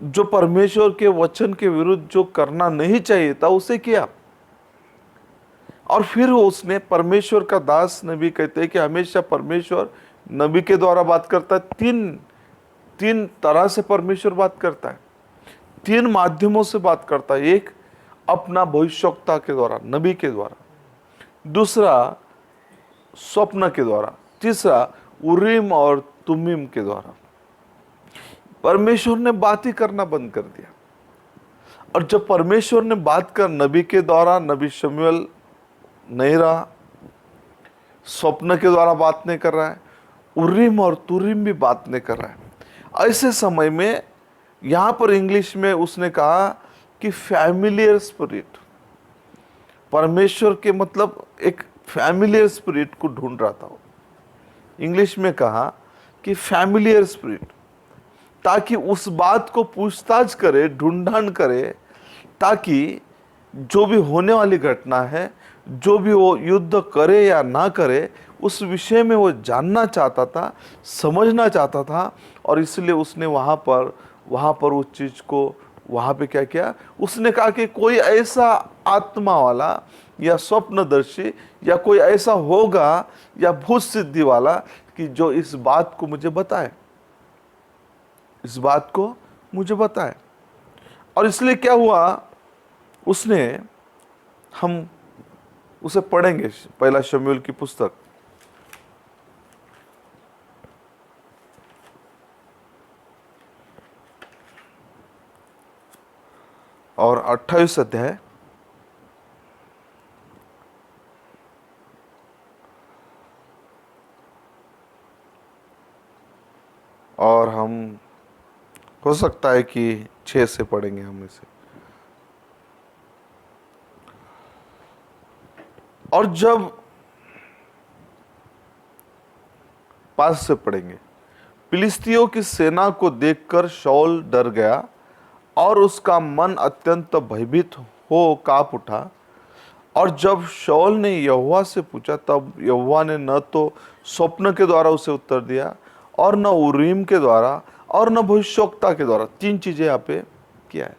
जो परमेश्वर के वचन के विरुद्ध जो करना नहीं चाहिए था उसे किया। और फिर उसने, परमेश्वर का दास नबी कहते हैं कि हमेशा परमेश्वर नबी के द्वारा बात करता है। तीन तरह से परमेश्वर बात करता है, तीन माध्यमों से बात करता है। एक अपना भविष्यवक्ता के द्वारा, नबी के द्वारा, दूसरा स्वप्न के द्वारा, तीसरा उरीम और तुमीम के द्वारा। परमेश्वर ने बात ही करना बंद कर दिया। और जब परमेश्वर ने बात कर नबी के द्वारा, नबी शमूएल नहीं रहा, स्वप्न के द्वारा बात नहीं कर रहा है, उरीम और तुरीम भी बात नहीं कर रहा है, ऐसे समय में यहां पर इंग्लिश में उसने कहा कि फैमिलियर स्पिरिट, परमेश्वर के मतलब एक फैमिलियर स्पिरिट को ढूंढ रहा था। इंग्लिश में कहा कि फैमिलियर स्पिरिट, ताकि उस बात को पूछताछ करे, ढूंढान करे, ताकि जो भी होने वाली घटना है, जो भी वो युद्ध करे या ना करे, उस विषय में वो जानना चाहता था, समझना चाहता था। और इसलिए उसने वहाँ पर उस चीज़ को वहाँ पे क्या किया, उसने कहा कि कोई ऐसा आत्मा वाला या स्वप्नदर्शी या कोई ऐसा होगा या भूत सिद्धि वाला कि जो इस बात को मुझे बताए, इस बात को मुझे बताए। और इसलिए क्या हुआ, हम उसे पढ़ेंगे, पहला शमूएल की पुस्तक और 28 अध्याय और हम हो सकता है कि 6 से पढ़ेंगे हम इसे। और जब 5 से पढ़ेंगे, फिलिस्तियों की सेना को देखकर शाऊल डर गया और उसका मन अत्यंत भयभीत हो कांप उठा। और जब शाऊल ने यहोवा से पूछा, तब यहोवा ने न तो स्वप्न के द्वारा उसे उत्तर दिया और न उरीम के द्वारा और न भविष्यवक्ता के द्वारा। 3 चीजें यहाँ पे किया है।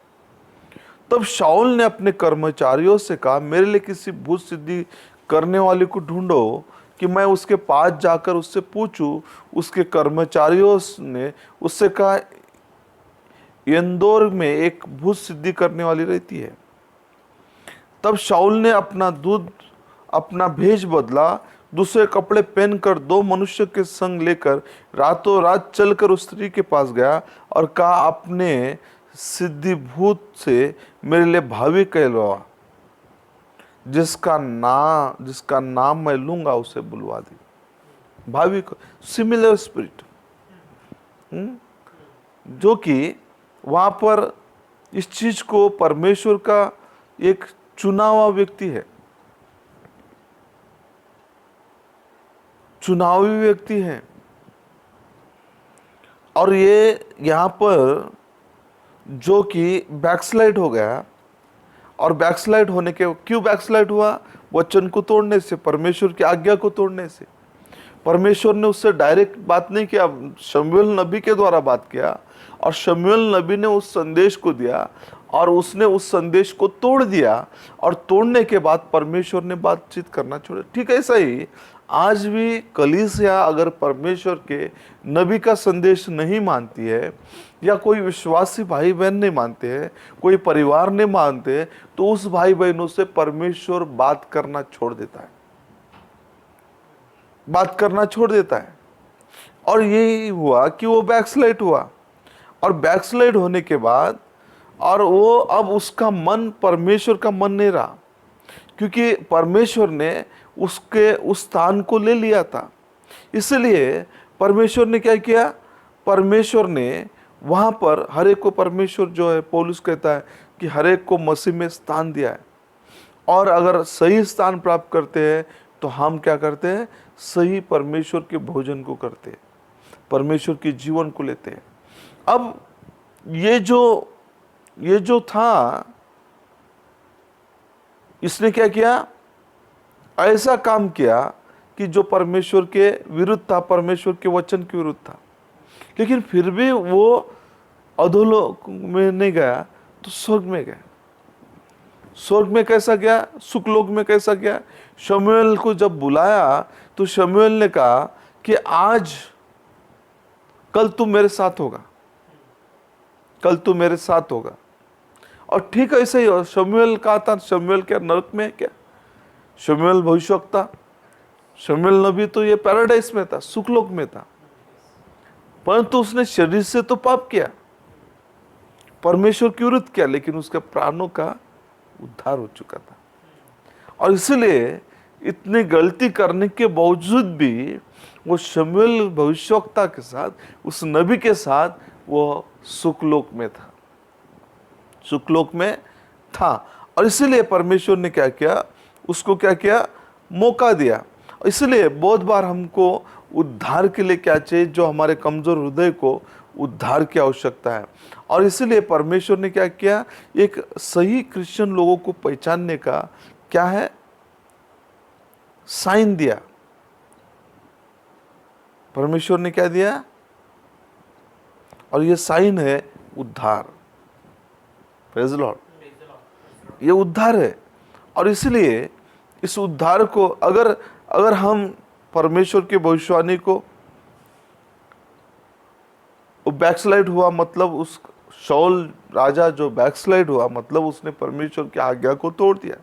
तब शाऊल ने अपने कर्मचारियों से कहा, मेरे लिए किसी भूत सिद्धि करने वाले को ढूंढो कि मैं उसके पास जाकर उससे पूछूं। उसके कर्मचारियों ने उससे कहा, इंदौर में एक भूत सिद्धि करने वाली रहती है। तब शाऊल ने अपना भेष बदला, दूसरे कपड़े पहनकर 2 मनुष्य के संग लेकर रातों रात चलकर उस स्त्री के पास गया और कहा, अपने सिद्धिभूत से मेरे लिए भावी कहलवा, जिसका नाम मैं लूंगा उसे बुलवा दी। भावी को सिमिलर स्पिरिट, जो कि वहां पर इस चीज को परमेश्वर का एक चुना हुआ व्यक्ति है, चुनावी व्यक्ति है। और ये यहां पर जो कि बैकस्लाइड हो गया, और बैकस्लाइड होने के क्यों बैकस्लाइड हुआ? वचन को तोड़ने से, परमेश्वर की आज्ञा को तोड़ने से। परमेश्वर ने उससे डायरेक्ट बात नहीं किया, शमूएल नबी के द्वारा बात किया, और शमूएल नबी ने उस संदेश को दिया और उसने उस संदेश को तोड़ दिया, और तोड़ने के बाद परमेश्वर ने बातचीत करना छोड़ा। ठीक ऐसा ही आज भी कलीसिया अगर परमेश्वर के नबी का संदेश नहीं मानती है, या कोई विश्वासी भाई बहन नहीं मानते हैं, कोई परिवार नहीं मानते, तो उस भाई बहनों से परमेश्वर बात करना छोड़ देता है, बात करना छोड़ देता है। और यही हुआ कि वो बैकस्लाइड हुआ, और बैकस्लाइड होने के बाद और वो अब उसका मन परमेश्वर का मन नहीं रहा, क्योंकि परमेश्वर ने उसके उस स्थान को ले लिया था। इसलिए परमेश्वर ने क्या किया? परमेश्वर ने वहाँ पर हर एक को, परमेश्वर जो है पौलुस कहता है कि हर एक को मसीह में स्थान दिया है, और अगर सही स्थान प्राप्त करते हैं तो हम क्या करते हैं? सही परमेश्वर के भोजन को करते हैं, परमेश्वर के जीवन को लेते हैं। अब ये जो था, इसने क्या किया? ऐसा काम किया कि जो परमेश्वर के विरुद्ध था, परमेश्वर के वचन के विरुद्ध था। लेकिन फिर भी वो अधोलोक में नहीं गया, तो स्वर्ग में गया। स्वर्ग में कैसा गया? सुखलोक में कैसा गया? शमूएल को जब बुलाया तो शमूएल ने कहा कि कल तू मेरे साथ होगा, कल तू मेरे साथ होगा। और ठीक ऐसे ही शमूएल कहा था, शमूएल क्या नरक में है क्या? शमूएल भविष्यवक्ता, शमूएल नबी तो ये पैराडाइस में था, सुखलोक में था, परंतु उसने शरीर से तो पाप किया, परमेश्वर के विरुद्ध किया, लेकिन उसके प्राणों का उद्धार हो चुका था। और इसलिए इतनी गलती करने के बावजूद भी वो शमूएल भविष्यवक्ता के साथ, उस नबी के साथ वो सुखलोक में था, सुखलोक में था। और इसलिए परमेश्वर ने क्या किया? उसको क्या किया? मौका दिया। इसलिए बहुत बार हमको उद्धार के लिए क्या चाहिए? जो हमारे कमजोर हृदय को उद्धार की आवश्यकता है। और इसलिए परमेश्वर ने क्या किया? एक सही क्रिश्चियन लोगों को पहचानने का क्या है? साइन दिया। परमेश्वर ने क्या दिया? और ये साइन है उद्धार। प्रेज़ द लॉर्ड, ये उद्धार है। और इसलिए इस उद्धार को अगर हम परमेश्वर की भविष्यवाणी को, बैकस्लाइड हुआ मतलब उस शाऊल राजा जो बैकस्लाइड हुआ मतलब उसने परमेश्वर की आज्ञा को तोड़ दिया,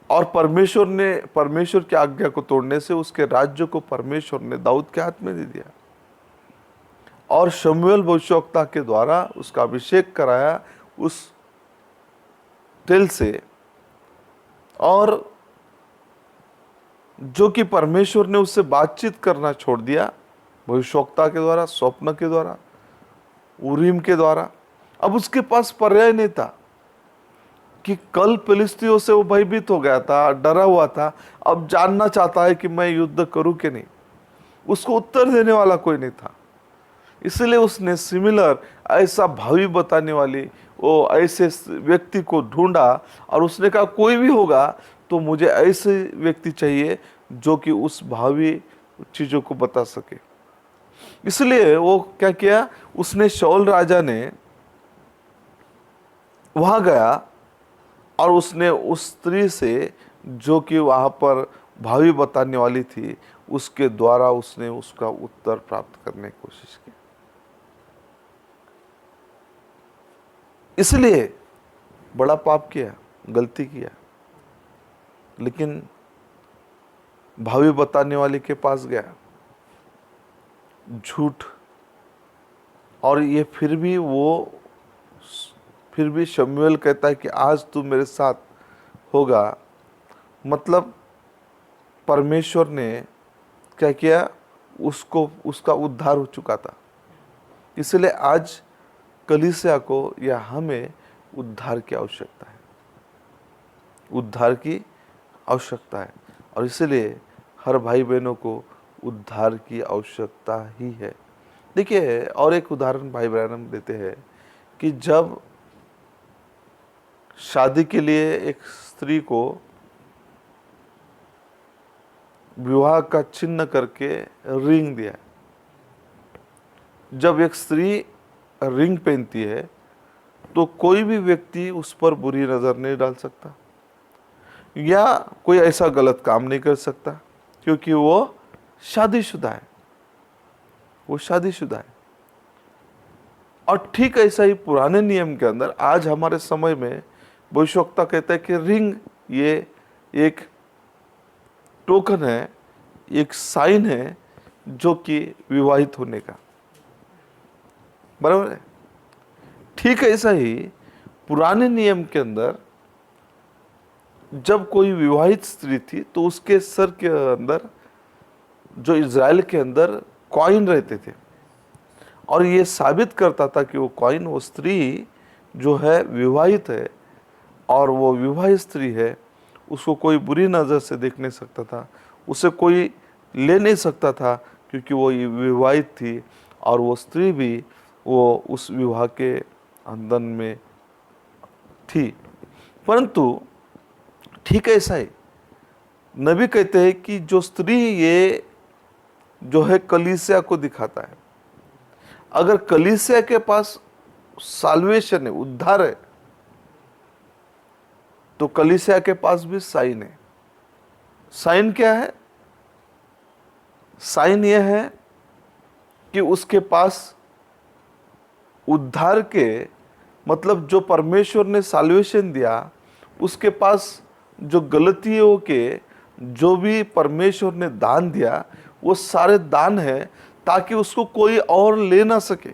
और परमेश्वर की आज्ञा को तोड़ने से उसके राज्य को परमेश्वर ने दाऊद के हाथ में दे दिया, और शमूएल भविष्यवक्ता के द्वारा उसका अभिषेक कराया उस तेल से। और जो कि परमेश्वर ने उससे बातचीत करना छोड़ दिया भविष्यवक्ता के द्वारा, स्वप्न के द्वारा, उरीम के द्वारा। अब उसके पास पर्याय नहीं था कि कल फिलिस्तियों से वो भयभीत हो गया था, डरा हुआ था, अब जानना चाहता है कि मैं युद्ध करूं कि नहीं। उसको उत्तर देने वाला कोई नहीं था। इसलिए उसने सिमिलर ऐसा भावी बताने वाली वो ऐसे व्यक्ति को ढूंढा, और उसने कहा कोई भी होगा तो मुझे ऐसे व्यक्ति चाहिए जो कि उस भावी चीज़ों को बता सके। इसलिए वो क्या किया? उसने शाऊल राजा ने वहाँ गया, और उसने उस स्त्री से जो कि वहाँ पर भावी बताने वाली थी, उसके द्वारा उसने उसका उत्तर प्राप्त करने की कोशिश की। इसलिए बड़ा पाप किया, गलती किया, लेकिन भावी बताने वाले के पास गया, झूठ और ये फिर भी शमूएल कहता है कि आज तू मेरे साथ होगा। मतलब परमेश्वर ने क्या किया, उसको उसका उद्धार हो चुका था। इसलिए आज कलीसिया को या हमें उद्धार की आवश्यकता है, उद्धार की आवश्यकता है। और इसलिए हर भाई बहनों को उद्धार की आवश्यकता ही है। देखिए, और एक उदाहरण भाई ब्रैनम देते हैं कि जब शादी के लिए एक स्त्री को विवाह का चिन्ह करके रिंग दिया, जब एक स्त्री रिंग पहनती है तो कोई भी व्यक्ति उस पर बुरी नज़र नहीं डाल सकता या कोई ऐसा गलत काम नहीं कर सकता, क्योंकि वो शादीशुदा है, वो शादीशुदा है। और ठीक ऐसा ही पुराने नियम के अंदर आज हमारे समय में भविष्यवक्ता कहता है कि रिंग ये एक टोकन है, एक साइन है जो कि विवाहित होने का, बराबर है। ठीक ऐसा ही पुराने नियम के अंदर जब कोई विवाहित स्त्री थी तो उसके सर के अंदर, जो इज़राइल के अंदर कॉइन रहते थे, और ये साबित करता था कि वो कॉइन, वो स्त्री जो है विवाहित है और वो विवाहित स्त्री है, उसको कोई बुरी नज़र से देख नहीं सकता था, उसे कोई ले नहीं सकता था, क्योंकि वो विवाहित थी और वो स्त्री भी वो उस विवाह के बंधन में थी। परंतु ठीक ऐसा ही नबी कहते हैं कि जो स्त्री ये जो है कलीसिया को दिखाता है। अगर कलीसिया के पास साल्वेशन है, उद्धार है, तो कलीसिया के पास भी साइन है। साइन क्या है? साइन यह है कि उसके पास उद्धार के, मतलब जो परमेश्वर ने साल्वेशन दिया, उसके पास जो गलतियों के जो भी परमेश्वर ने दान दिया वो सारे दान है, ताकि उसको कोई और ले ना सके,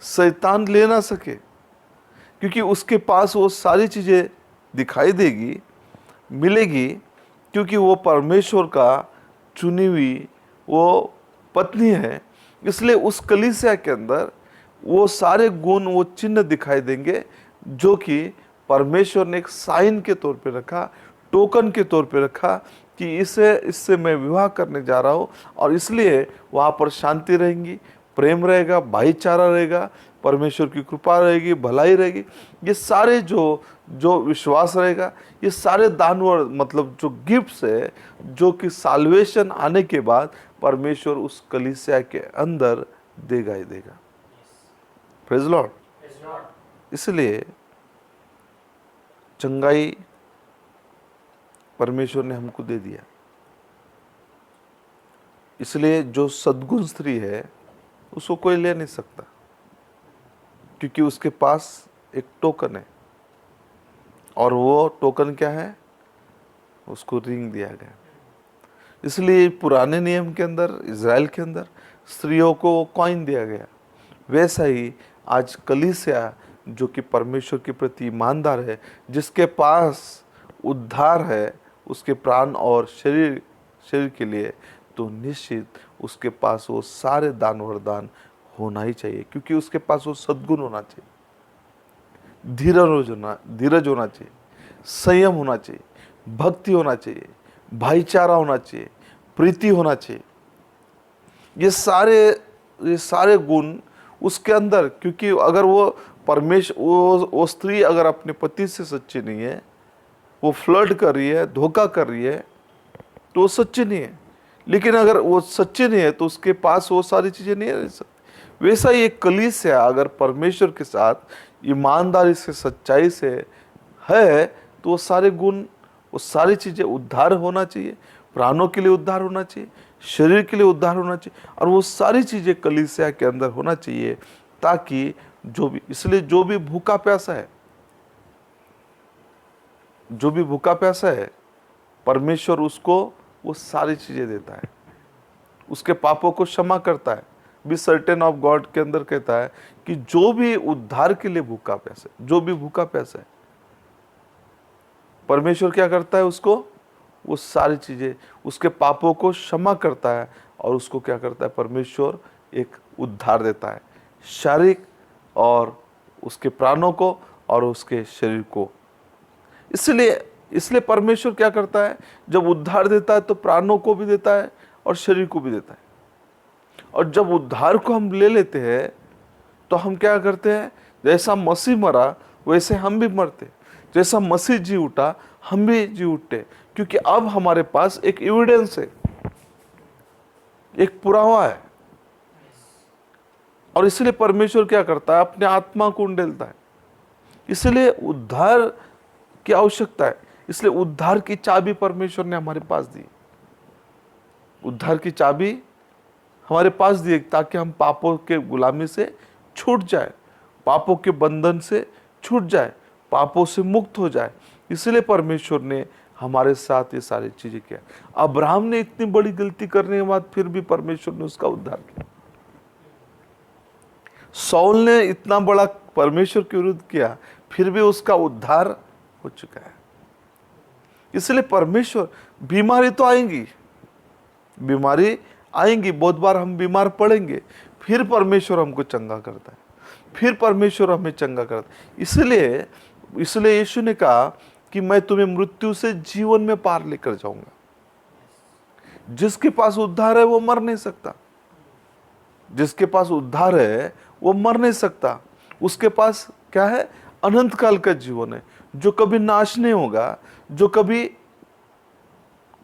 शैतान ले ना सके, क्योंकि उसके पास वो सारी चीज़ें दिखाई देगी, मिलेगी, क्योंकि वो परमेश्वर का चुनी हुई वो पत्नी है। इसलिए उस कलीसिया के अंदर वो सारे गुण, वो चिन्ह दिखाई देंगे जो कि परमेश्वर ने एक साइन के तौर पे रखा, टोकन के तौर पे रखा कि इससे मैं विवाह करने जा रहा हूँ। और इसलिए वहाँ पर शांति रहेगी, प्रेम रहेगा, भाईचारा रहेगा, परमेश्वर की कृपा रहेगी, भलाई रहेगी। ये सारे जो विश्वास रहेगा, ये सारे दानवर, मतलब जो गिफ्ट्स है, जो कि साल्वेशन आने के बाद परमेश्वर उस कलीसिया के अंदर देगा ही देगा। Praise Lord. इसलिए चंगाई परमेश्वर ने हमको दे दिया। इसलिए जो सद्गुण स्त्री है उसको कोई ले नहीं सकता, क्योंकि उसके पास एक टोकन है, और वो टोकन क्या है? उसको रिंग दिया गया। इसलिए पुराने नियम के अंदर, इज़राइल के अंदर स्त्रियों को कॉइन दिया गया। वैसा ही आज कलीसिया जो कि परमेश्वर के प्रति ईमानदार है, जिसके पास उद्धार है उसके प्राण और शरीर के लिए, तो निश्चित उसके पास वो सारे दान वरदान होना ही चाहिए, क्योंकि उसके पास वो सद्गुण होना चाहिए, धीरज होना चाहिए, संयम होना चाहिए, भक्ति होना चाहिए, भाईचारा होना चाहिए, प्रीति होना चाहिए। ये सारे गुण उसके अंदर, क्योंकि अगर वो वो स्त्री अगर अपने पति से सच्ची नहीं है, वो फ्लर्ट कर रही है, धोखा कर रही है, तो वो सच्ची नहीं है। लेकिन अगर वो सच्ची नहीं है तो उसके पास वो सारी चीज़ें नहीं रह सकती। वैसा ही एक कलीसिया अगर परमेश्वर के साथ ईमानदारी से, सच्चाई से है, तो वो सारे गुण, वो सारी चीज़ें उद्धार होना चाहिए, प्राणों के लिए उद्धार होना चाहिए, शरीर के लिए उद्धार होना चाहिए, और वो सारी चीज़ें कलीसिया के अंदर होना चाहिए, ताकि इसलिए जो भी भूखा प्यासा है, परमेश्वर उसको वो सारी चीज़ें देता है, उसके पापों को क्षमा करता है, बी सर्टेन ऑफ गॉड के अंदर कहता है कि जो भी उद्धार के लिए भूखा प्यासा है, जो भी भूखा प्यासा है, परमेश्वर क्या करता है, उसको वो सारी चीजें, उसके पापों को क्षमा करता है और उसको क्या करता है, परमेश्वर एक उद्धार देता है, शारीरिक और उसके प्राणों को और उसके शरीर को। इसलिए परमेश्वर क्या करता है, जब उद्धार देता है तो प्राणों को भी देता है और शरीर को भी देता है। और जब उद्धार को हम ले लेते हैं तो हम क्या करते हैं, जैसा मसीह मरा वैसे हम भी मरते, जैसा मसीह जी उठा हम भी जी उठते, क्योंकि अब हमारे पास एक एविडेंस है, एक पुरावा है। और इसलिए परमेश्वर क्या करता है, अपने आत्मा को उंडेलता है। इसलिए उद्धार की आवश्यकता है, इसलिए उद्धार की चाबी परमेश्वर ने हमारे पास दी। उद्धार की चाबी हमारे पास दी ताकि हम पापों के गुलामी से छूट जाए, पापों के बंधन से छूट जाए, पापों से मुक्त हो जाए। इसलिए परमेश्वर ने हमारे साथ ये सारी चीजें किया। अब्राहम ने इतनी बड़ी गलती करने के बाद फिर भी परमेश्वर ने उसका उद्धार किया। सौल ने इतना बड़ा परमेश्वर के विरुद्ध किया, फिर भी उसका उद्धार हो चुका है। इसलिए परमेश्वर, बीमारी तो आएंगी, बीमारी आएंगी, बहुत बार हम बीमार पड़ेंगे, फिर परमेश्वर हमको चंगा करता है, फिर परमेश्वर हमें चंगा करता है। इसलिए यीशु ने कहा कि मैं तुम्हें मृत्यु से जीवन में पार लेकर जाऊंगा। जिसके पास उद्धार है वो मर नहीं सकता, जिसके पास उद्धार है वो मर नहीं सकता। उसके पास क्या है, अनंत काल का जीवन है, जो कभी नाश नहीं होगा, जो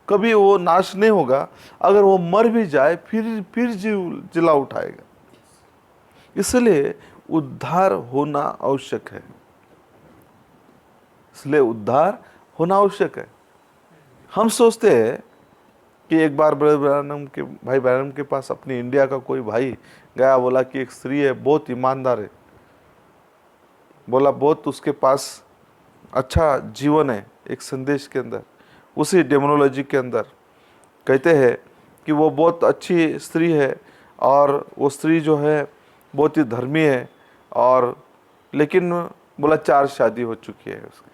कभी वो नाश नहीं होगा। अगर वो मर भी जाए फिर जिला उठाएगा। इसलिए उद्धार होना आवश्यक है, इसलिए उद्धार होना आवश्यक है। हम सोचते हैं कि एक बार भाई ब्रैनम के पास अपनी इंडिया का कोई भाई गया, बोला कि एक स्त्री है, बहुत ईमानदार है, बोला बहुत उसके पास अच्छा जीवन है। एक संदेश के अंदर, उसी डेमोनोलॉजी के अंदर कहते हैं कि वो बहुत अच्छी स्त्री है और वो स्त्री जो है बहुत ही धर्मी है, और लेकिन बोला 4 शादी हो चुकी है उसकी।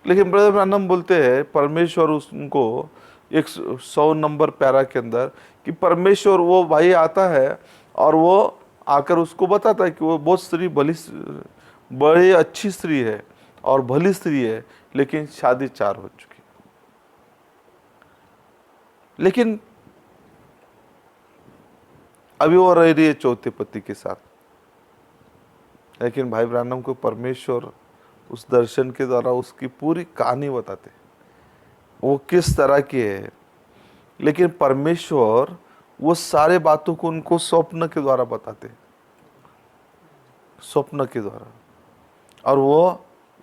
लेकिन ब्रदर ब्रैनम बोलते हैं परमेश्वर उनको 100 नंबर पैरा के अंदर कि परमेश्वर, वो भाई आता है और वो आकर उसको बताता है कि वो बहुत स्त्री बड़ी अच्छी स्त्री है और भली स्त्री है, लेकिन शादी 4 हो चुकी है। लेकिन अभी वो रह रही है चौथे पति के साथ। लेकिन भाई ब्रैनम को परमेश्वर उस दर्शन के द्वारा उसकी पूरी कहानी बताते, वो किस तरह की है। लेकिन परमेश्वर वो सारे बातों को उनको स्वप्न के द्वारा बताते, स्वप्न के द्वारा। और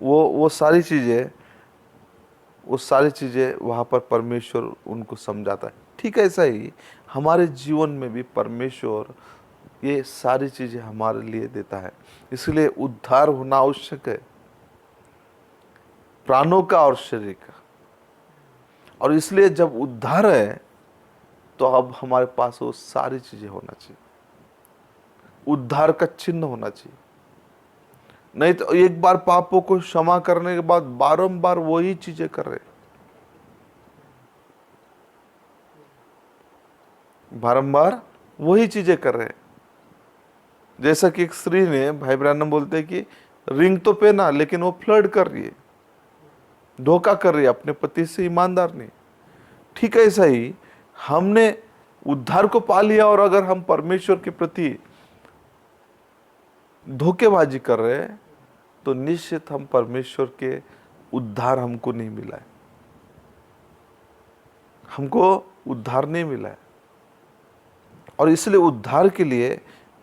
वो सारी चीजें वहाँ पर परमेश्वर उनको समझाता है। ठीक है, ऐसा ही हमारे जीवन में भी परमेश्वर ये सारी चीजें हमारे लिए देता है। इसलिए उद्धार होना आवश्यक है, प्राणों का और शरीर का। और इसलिए जब उद्धार है तो अब हमारे पास वो सारी चीजें होना चाहिए, उद्धार का चिन्ह होना चाहिए। नहीं तो एक बार पापों को क्षमा करने के बाद बारंबार वही चीजें कर रहे, बारंबार वही चीजें कर रहे। जैसा कि एक स्त्री ने, भाई ब्रैनम बोलते हैं कि रिंग तो पहना लेकिन वो फ्लर्ट कर रही है, धोखा कर रही है, अपने पति से ईमानदार नहीं। ठीक है, ऐसा ही हमने उद्धार को पा लिया और अगर हम परमेश्वर के प्रति धोखेबाजी कर रहे हैं तो निश्चित हम परमेश्वर के उद्धार हमको नहीं मिला है, हमको उद्धार नहीं मिला है। और इसलिए उद्धार के लिए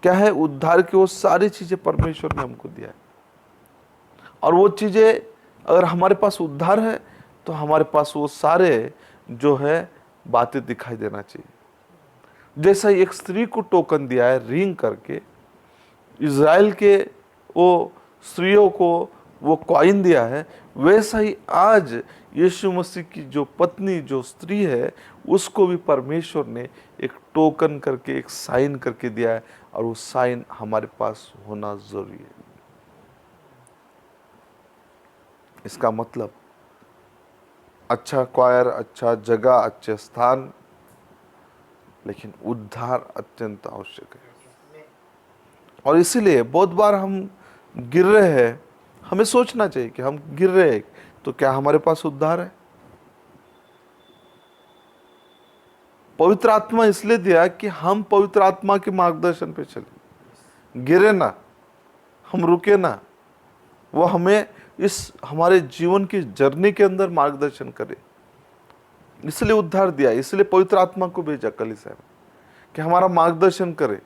क्या है, उद्धार की वो सारी चीजें परमेश्वर ने हमको दिया है। और वो चीजें अगर हमारे पास उद्धार है तो हमारे पास वो सारे जो है बातें दिखाई देना चाहिए। जैसा एक स्त्री को टोकन दिया है रिंग करके, इज़राइल के वो स्त्रियों को वो कॉइन दिया है, वैसा ही आज यीशु मसीह की जो पत्नी, जो स्त्री है, उसको भी परमेश्वर ने एक टोकन करके, एक साइन करके दिया है, और वो साइन हमारे पास होना जरूरी है। इसका मतलब अच्छा क्वायर, अच्छा जगह, अच्छे स्थान, लेकिन उद्धार अत्यंत आवश्यक है। और इसीलिए बहुत बार हम गिर रहे हैं, हमें सोचना चाहिए कि हम गिर रहे हैं तो क्या हमारे पास उद्धार है? पवित्र आत्मा इसलिए दिया कि हम पवित्र आत्मा के मार्गदर्शन पे चले, गिरे ना, हम रुके ना, वो हमें इस हमारे जीवन की जर्नी के अंदर मार्गदर्शन करे। इसलिए उद्धार दिया, इसलिए पवित्र आत्मा को भेजा कलीसिया में कि हमारा मार्गदर्शन करे,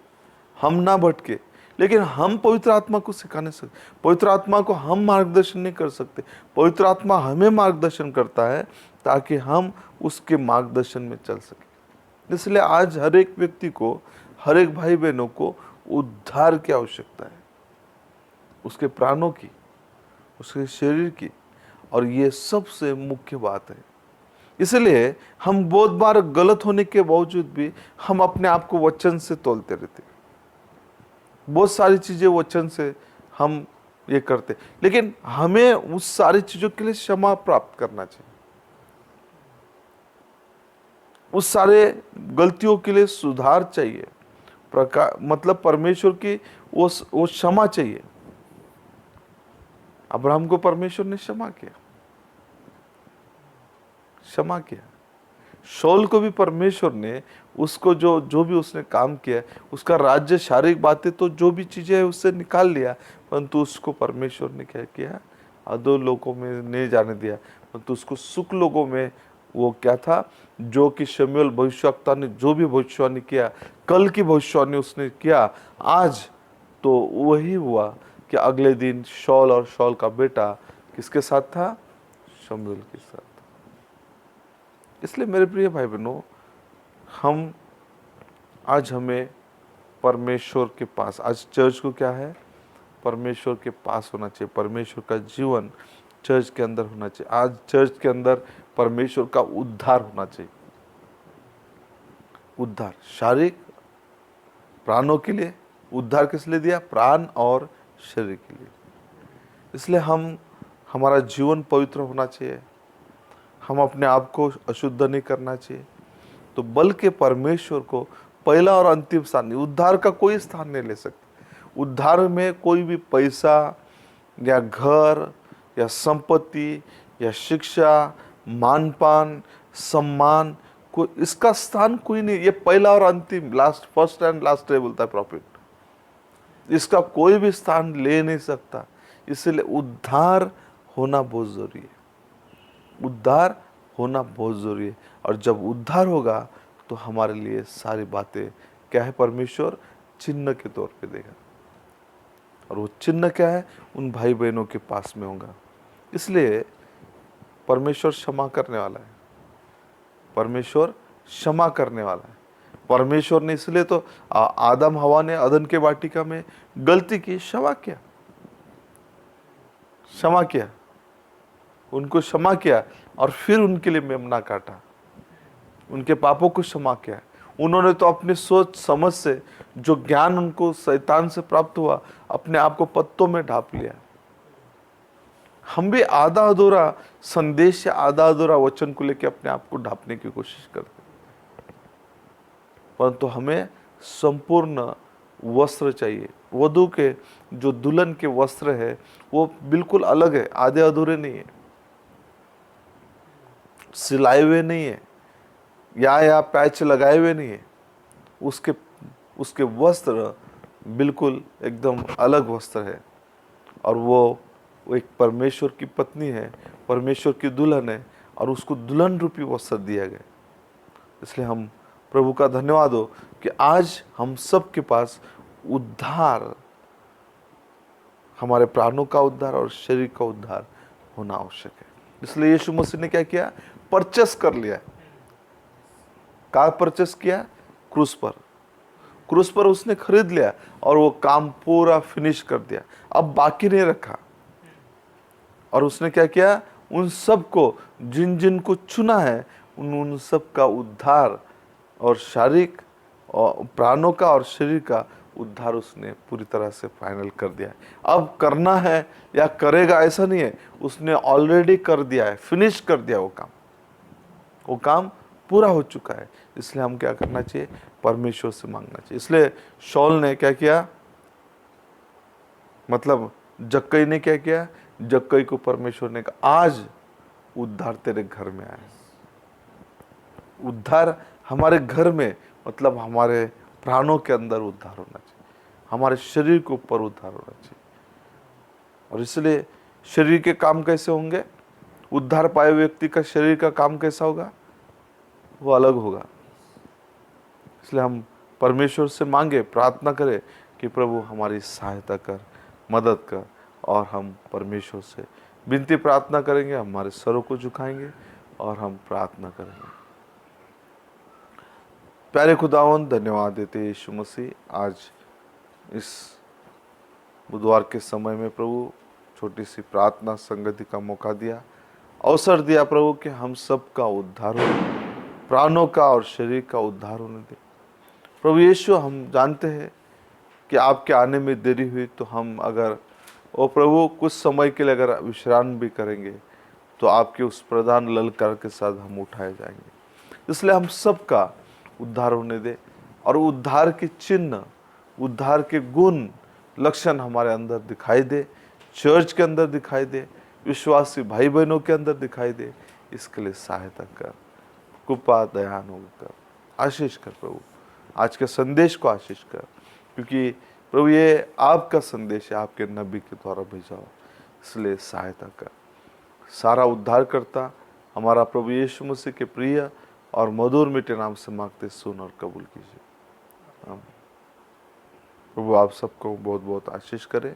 हम ना भटके। लेकिन हम पवित्र आत्मा को सिखा नहीं सकते, पवित्र आत्मा को हम मार्गदर्शन नहीं कर सकते। पवित्र आत्मा हमें मार्गदर्शन करता है ताकि हम उसके मार्गदर्शन में चल सके। इसलिए आज हर एक व्यक्ति को, हर एक भाई बहनों को उद्धार की आवश्यकता है, उसके प्राणों की, उसके शरीर की, और ये सबसे मुख्य बात है। इसलिए हम बहुत बार गलत होने के बावजूद भी हम अपने आप को वचन से तोलते रहते, बहुत सारी चीजें वचन से हम ये करते, लेकिन हमें उस सारी चीजों के लिए क्षमा प्राप्त करना चाहिए, उस सारे गलतियों के लिए सुधार चाहिए, मतलब परमेश्वर की वो क्षमा चाहिए। अब्राहम को परमेश्वर ने क्षमा किया, क्षमा किया। शौल को भी परमेश्वर ने उसको जो जो भी उसने काम किया, उसका राज्य, शारीरिक बातें तो जो भी चीजें है उससे निकाल लिया, परंतु उसको परमेश्वर ने क्या किया? अधो लोगों में नहीं जाने दिया, परंतु उसको सुख लोगों में, वो क्या था, जो कि शमूएल भविष्यवक्ता ने जो भी भविष्यवाणी किया, कल की भविष्यवाणी उसने किया आज, तो वही हुआ कि अगले दिन शौल और शौल का बेटा किसके साथ था? शमूएल के साथ। इसलिए मेरे प्रिय भाई बहनों, हमें परमेश्वर के पास, आज चर्च को क्या है? परमेश्वर के पास होना चाहिए। परमेश्वर का जीवन चर्च के अंदर होना चाहिए। आज चर्च के अंदर परमेश्वर का उद्धार होना चाहिए। उद्धार शारीरिक प्राणों के लिए, उद्धार किस लिए दिया? प्राण और शरीर के लिए। इसलिए हमारा जीवन पवित्र होना चाहिए, हम अपने आप को अशुद्ध नहीं करना चाहिए, तो बल्कि परमेश्वर को पहला और अंतिम स्थान नहीं, उद्धार का कोई स्थान नहीं ले सकते। उद्धार में कोई भी पैसा या घर या संपत्ति या शिक्षा, मान पान, सम्मान, कोई इसका स्थान कोई नहीं। ये पहला और अंतिम, लास्ट, फर्स्ट एंड लास्ट है बोलता है प्रॉफिट। इसका कोई भी स्थान ले नहीं सकता। इसलिए उद्धार होना बहुत जरूरी है, उद्धार होना बहुत जरूरी है। और जब उद्धार होगा तो हमारे लिए सारी बातें क्या है? परमेश्वर चिन्ह के तौर पे देगा, और वो चिन्ह क्या है? उन भाई बहनों के पास में होगा। इसलिए परमेश्वर क्षमा करने वाला है, परमेश्वर क्षमा करने वाला है। परमेश्वर ने इसलिए तो आदम हवा ने अदन के वाटिका में गलती की, क्षमा किया, क्षमा किया, उनको क्षमा किया, और फिर उनके लिए मेमना काटा, उनके पापों को क्षमा किया। उन्होंने तो अपनी सोच समझ से, जो ज्ञान उनको शैतान से प्राप्त हुआ, अपने आप को पत्तों में ढाप लिया। हम भी आधा अधूरा संदेश या आधा अधूरा वचन को लेकर अपने आप को ढापने की कोशिश करते, परंतु हमें संपूर्ण वस्त्र चाहिए। वधू के जो दुल्हन के वस्त्र है वो बिल्कुल अलग है, आधे अधूरे नहीं है, सिलाए हुए नहीं है, या पैच लगाए हुए नहीं है। उसके वस्त्र बिल्कुल एकदम अलग वस्त्र है, और वो एक परमेश्वर की पत्नी है, परमेश्वर की दुल्हन है, और उसको दुल्हन रूपी वस्त्र दिया गया। इसलिए हम प्रभु का धन्यवाद हो कि आज हम सब के पास उद्धार, हमारे प्राणों का उद्धार और शरीर का उद्धार होना आवश्यक है। इसलिए यीशु मसीह ने क्या किया? परचेस कर लिया। कहाँ परचेस किया? क्रूस पर। क्रूस पर उसने खरीद लिया और वो काम पूरा फिनिश कर दिया, अब बाकी नहीं रखा। और उसने क्या किया? उन सब को, जिन जिन को चुना है, उन सब का उद्धार और शारीरिक और प्राणों का और शरीर का उद्धार उसने पूरी तरह से फाइनल कर दिया है। अब करना है या करेगा ऐसा नहीं है, उसने ऑलरेडी कर दिया है, फिनिश कर दिया वो काम पूरा हो चुका है। इसलिए हम क्या करना चाहिए, परमेश्वर से मांगना चाहिए। इसलिए शौल ने क्या किया, मतलब जक्कई ने क्या किया, जक्कई को परमेश्वर ने कहा आज उद्धार तेरे घर में आया। उद्धार हमारे घर में, मतलब हमारे प्राणों के अंदर उद्धार होना चाहिए, हमारे शरीर के ऊपर उद्धार होना चाहिए। और इसलिए शरीर के काम कैसे होंगे, उद्धार पाए व्यक्ति का शरीर का काम कैसा होगा, वो अलग होगा। इसलिए हम परमेश्वर से मांगे, प्रार्थना करें कि प्रभु हमारी सहायता कर, मदद कर। और हम परमेश्वर से विनती प्रार्थना करेंगे, हमारे सरों को झुकाएंगे और हम प्रार्थना करेंगे। प्यारे खुदावंद, धन्यवाद देते हैं यीशु मसीह, आज इस बुधवार के समय में प्रभु छोटी सी प्रार्थना संगति का मौका दिया, अवसर दिया प्रभु कि हम सब का उद्धार हो, प्राणों का और शरीर का उद्धार होने दे। प्रभु यीशु, हम जानते हैं कि आपके आने में देरी हुई तो हम अगर ओ प्रभु कुछ समय के लिए अगर विश्राम भी करेंगे तो आपके उस प्रधान ललकार के साथ हम उठाए जाएंगे। इसलिए हम सब का उद्धार होने दे और उद्धार के चिन्ह, उद्धार के गुण, लक्षण हमारे अंदर दिखाई दे, चर्च के अंदर दिखाई दे, विश्वासी भाई बहनों के अंदर दिखाई दे। इसके लिए सहायता कर, कृपा दयालु कर, आशीष कर प्रभु। आज के संदेश को आशीष कर, क्योंकि प्रभु ये आपका संदेश है, आपके नबी के द्वारा भेजा हो। इसलिए सहायता कर। सारा उद्धार करता हमारा प्रभु यीशु मसीह के प्रिय और मधुर मीठे नाम से मांगते, सुन और कबूल कीजिए। प्रभु आप सबको बहुत बहुत आशीष करे।